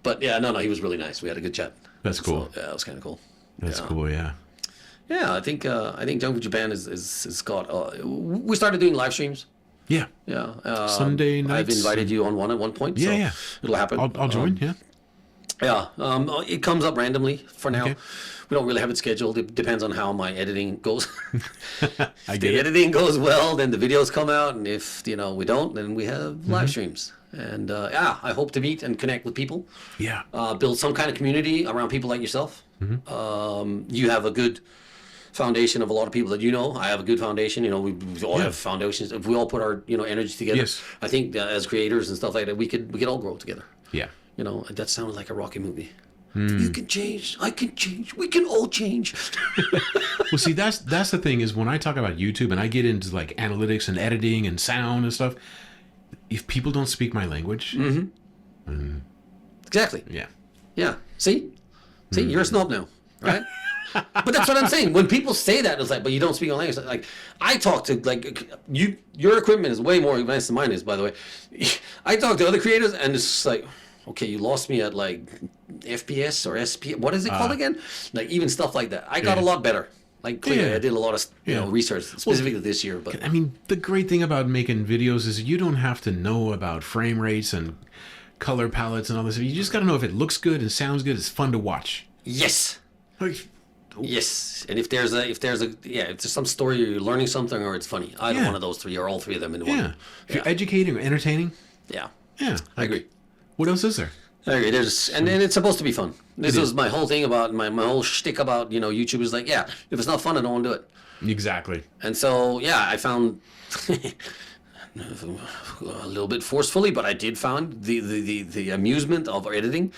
But yeah, no, he was really nice. We had a good chat. That's cool. So, yeah, it was kind of cool. That's cool. Yeah. Yeah, I think Junk Food Japan is got. We started doing live streams. Yeah. Yeah. Sunday nights. I've invited you on one at one point. Yeah, so it'll happen. I'll join. Yeah. Yeah, it comes up randomly for now. Okay. We don't really have it scheduled. It depends on how my editing goes. I If get the it. editing goes well, then the videos come out, and if we don't, then we have live streams. And I hope to meet and connect with people. Yeah. Build some kind of community around people like yourself. You have a good foundation of a lot of people that I have a good foundation. We all have foundations. If we all put our energy together, Yes. I think as creators and stuff like that, we could all grow together. Yeah. That sounded like a Rocky movie. You can change. I can change. We can all change. Well, see, that's the thing is when I talk about YouTube and I get into, like, analytics and editing and sound and stuff, if people don't speak my language, Exactly. yeah. Yeah. See, you're a snob now, right? But that's what I'm saying. When people say that, it's like, but you don't speak our language. Like, I talk to, like, your equipment is way more advanced than mine is, by the way. I talk to other creators, and it's like, okay, you lost me at, like, FPS or SP. What is it called again? Like, even stuff like that. I got a lot better. Like, clearly, Yeah. I did a lot of research specifically this year. But I mean, the great thing about making videos is you don't have to know about frame rates and color palettes and all this. You just got to know if it looks good and sounds good. It's fun to watch. yes. Like, Yes, and if there's some story or you're learning something or it's funny, either Yeah. one of those three or all three of them in yeah. one. If you're educating or entertaining, Yeah, yeah. I agree. What else is there? I agree. And it's supposed to be fun. This was my whole thing about my whole shtick about YouTube is like, yeah, if it's not fun, I don't want to do it. Exactly. And so I found a little bit forcefully, but I did find the amusement of editing.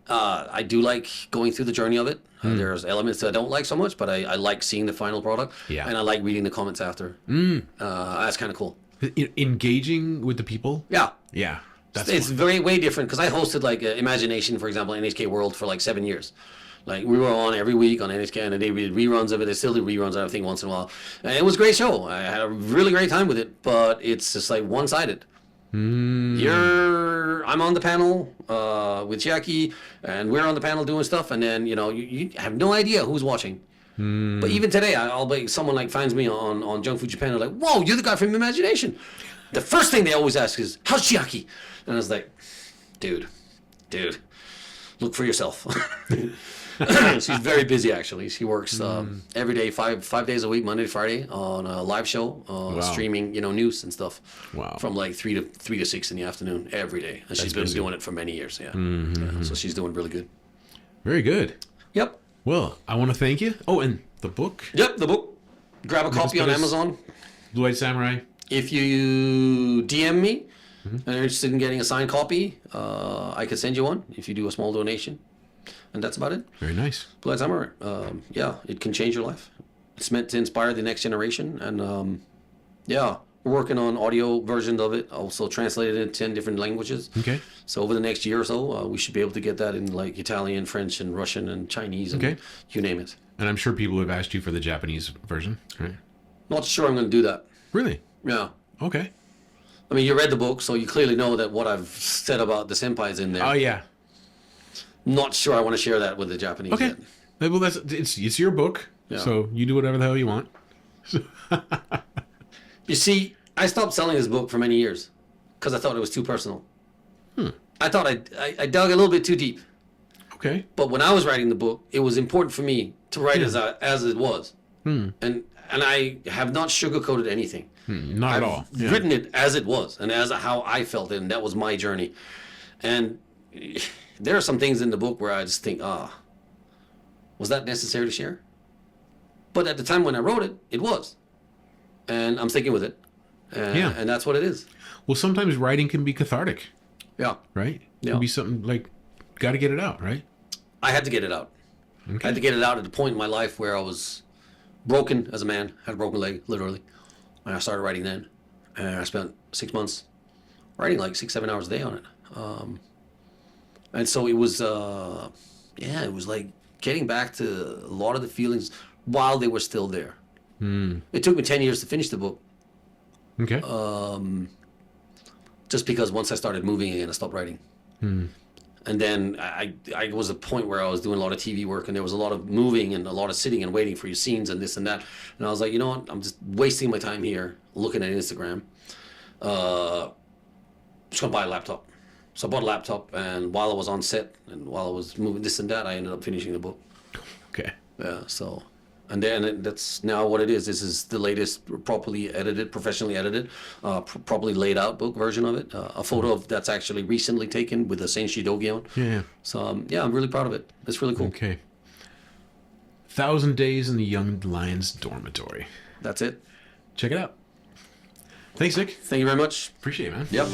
I do like going through the journey of it. There's elements that I don't like so much, but I like seeing the final product. Yeah. And I like reading the comments after. That's kind of cool. Engaging with the people. Yeah. Yeah. That's It's fun. way different because I hosted like Imagination, for example, NHK World for like 7 years. Like we were on every week on NHK, and they did reruns of it. They still do reruns of everything once in a while. And it was a great show. I had a really great time with it, but it's just like one-sided. I'm on the panel with Jackie, and we're on the panel doing stuff, and then you have no idea who's watching. But even today, someone like finds me on Junk Food Japan, and like, whoa, you're the guy from Imagination. The first thing they always ask is, how's Chiaki? And I was like, dude, look for yourself. She's very busy, actually. She works every day, five days a week, Monday to Friday, on a live show, streaming, news and stuff. Wow. From like 3 to 6 in the afternoon every day. And she's been busy. doing it for many years, yeah. So she's doing really good. Very good. Yep. Well, I want to thank you. Oh, and the book? Yep, the book. Grab a copy on Amazon. Blue-Eyed Samurai. If you DM me and you're interested in getting a signed copy, I could send you one if you do a small donation. And that's about it. Very nice. Blue-Eyed Samurai. Yeah, it can change your life. It's meant to inspire the next generation. And yeah, we're working on audio versions of it, also translated in 10 different languages. Okay. So over the next year or so, we should be able to get that in like Italian, French, and Russian, and Chinese, and you name it. And I'm sure people have asked you for the Japanese version, right? Not sure I'm going to do that. Really? Yeah. Okay. I mean, you read the book, so you clearly know that what I've said about the senpai's in there. Oh, yeah. Not sure I want to share that with the Japanese Okay. yet. Well, it's your book, so you do whatever the hell you want. You see, I stopped selling this book for many years because I thought it was too personal. I thought I dug a little bit too deep. Okay. But when I was writing the book, it was important for me to write as it was. And I have not sugarcoated anything. Not at all. I've written it as it was and as how I felt it, and that was my journey. And there are some things in the book where I just think, was that necessary to share? But at the time when I wrote it, it was. And I'm sticking with it. And that's what it is. Well, sometimes writing can be cathartic, Yeah. right? It Yeah. can be something like, got to get it out, right? I had to get it out. Okay. I had to get it out at a point in my life where I was broken as a man, had a broken leg, literally. And I started writing then. And I spent 6 months writing like 6-7 hours a day on it. And so it was, it was like getting back to a lot of the feelings while they were still there. It took me 10 years to finish the book. Okay. Just because once I started moving again, I stopped writing. And then I was at a point where I was doing a lot of TV work, and there was a lot of moving and a lot of sitting and waiting for your scenes and this and that. And I was like, you know what? I'm just wasting my time here looking at Instagram. Just gonna buy a laptop. So I bought a laptop, and while I was on set and while I was moving this and that, I ended up finishing the book. Okay. Yeah. So. And then that's now what it is. This is the latest properly edited, professionally edited, properly laid out book version of it. A photo of that's actually recently taken with a Senshi dogi on. Yeah. So I'm really proud of it. It's really cool. Okay. 1,000 Days in the Young Lion's Dormitory. That's it. Check it out. Thanks, Nick. Thank you very much. Appreciate it, man. Yep.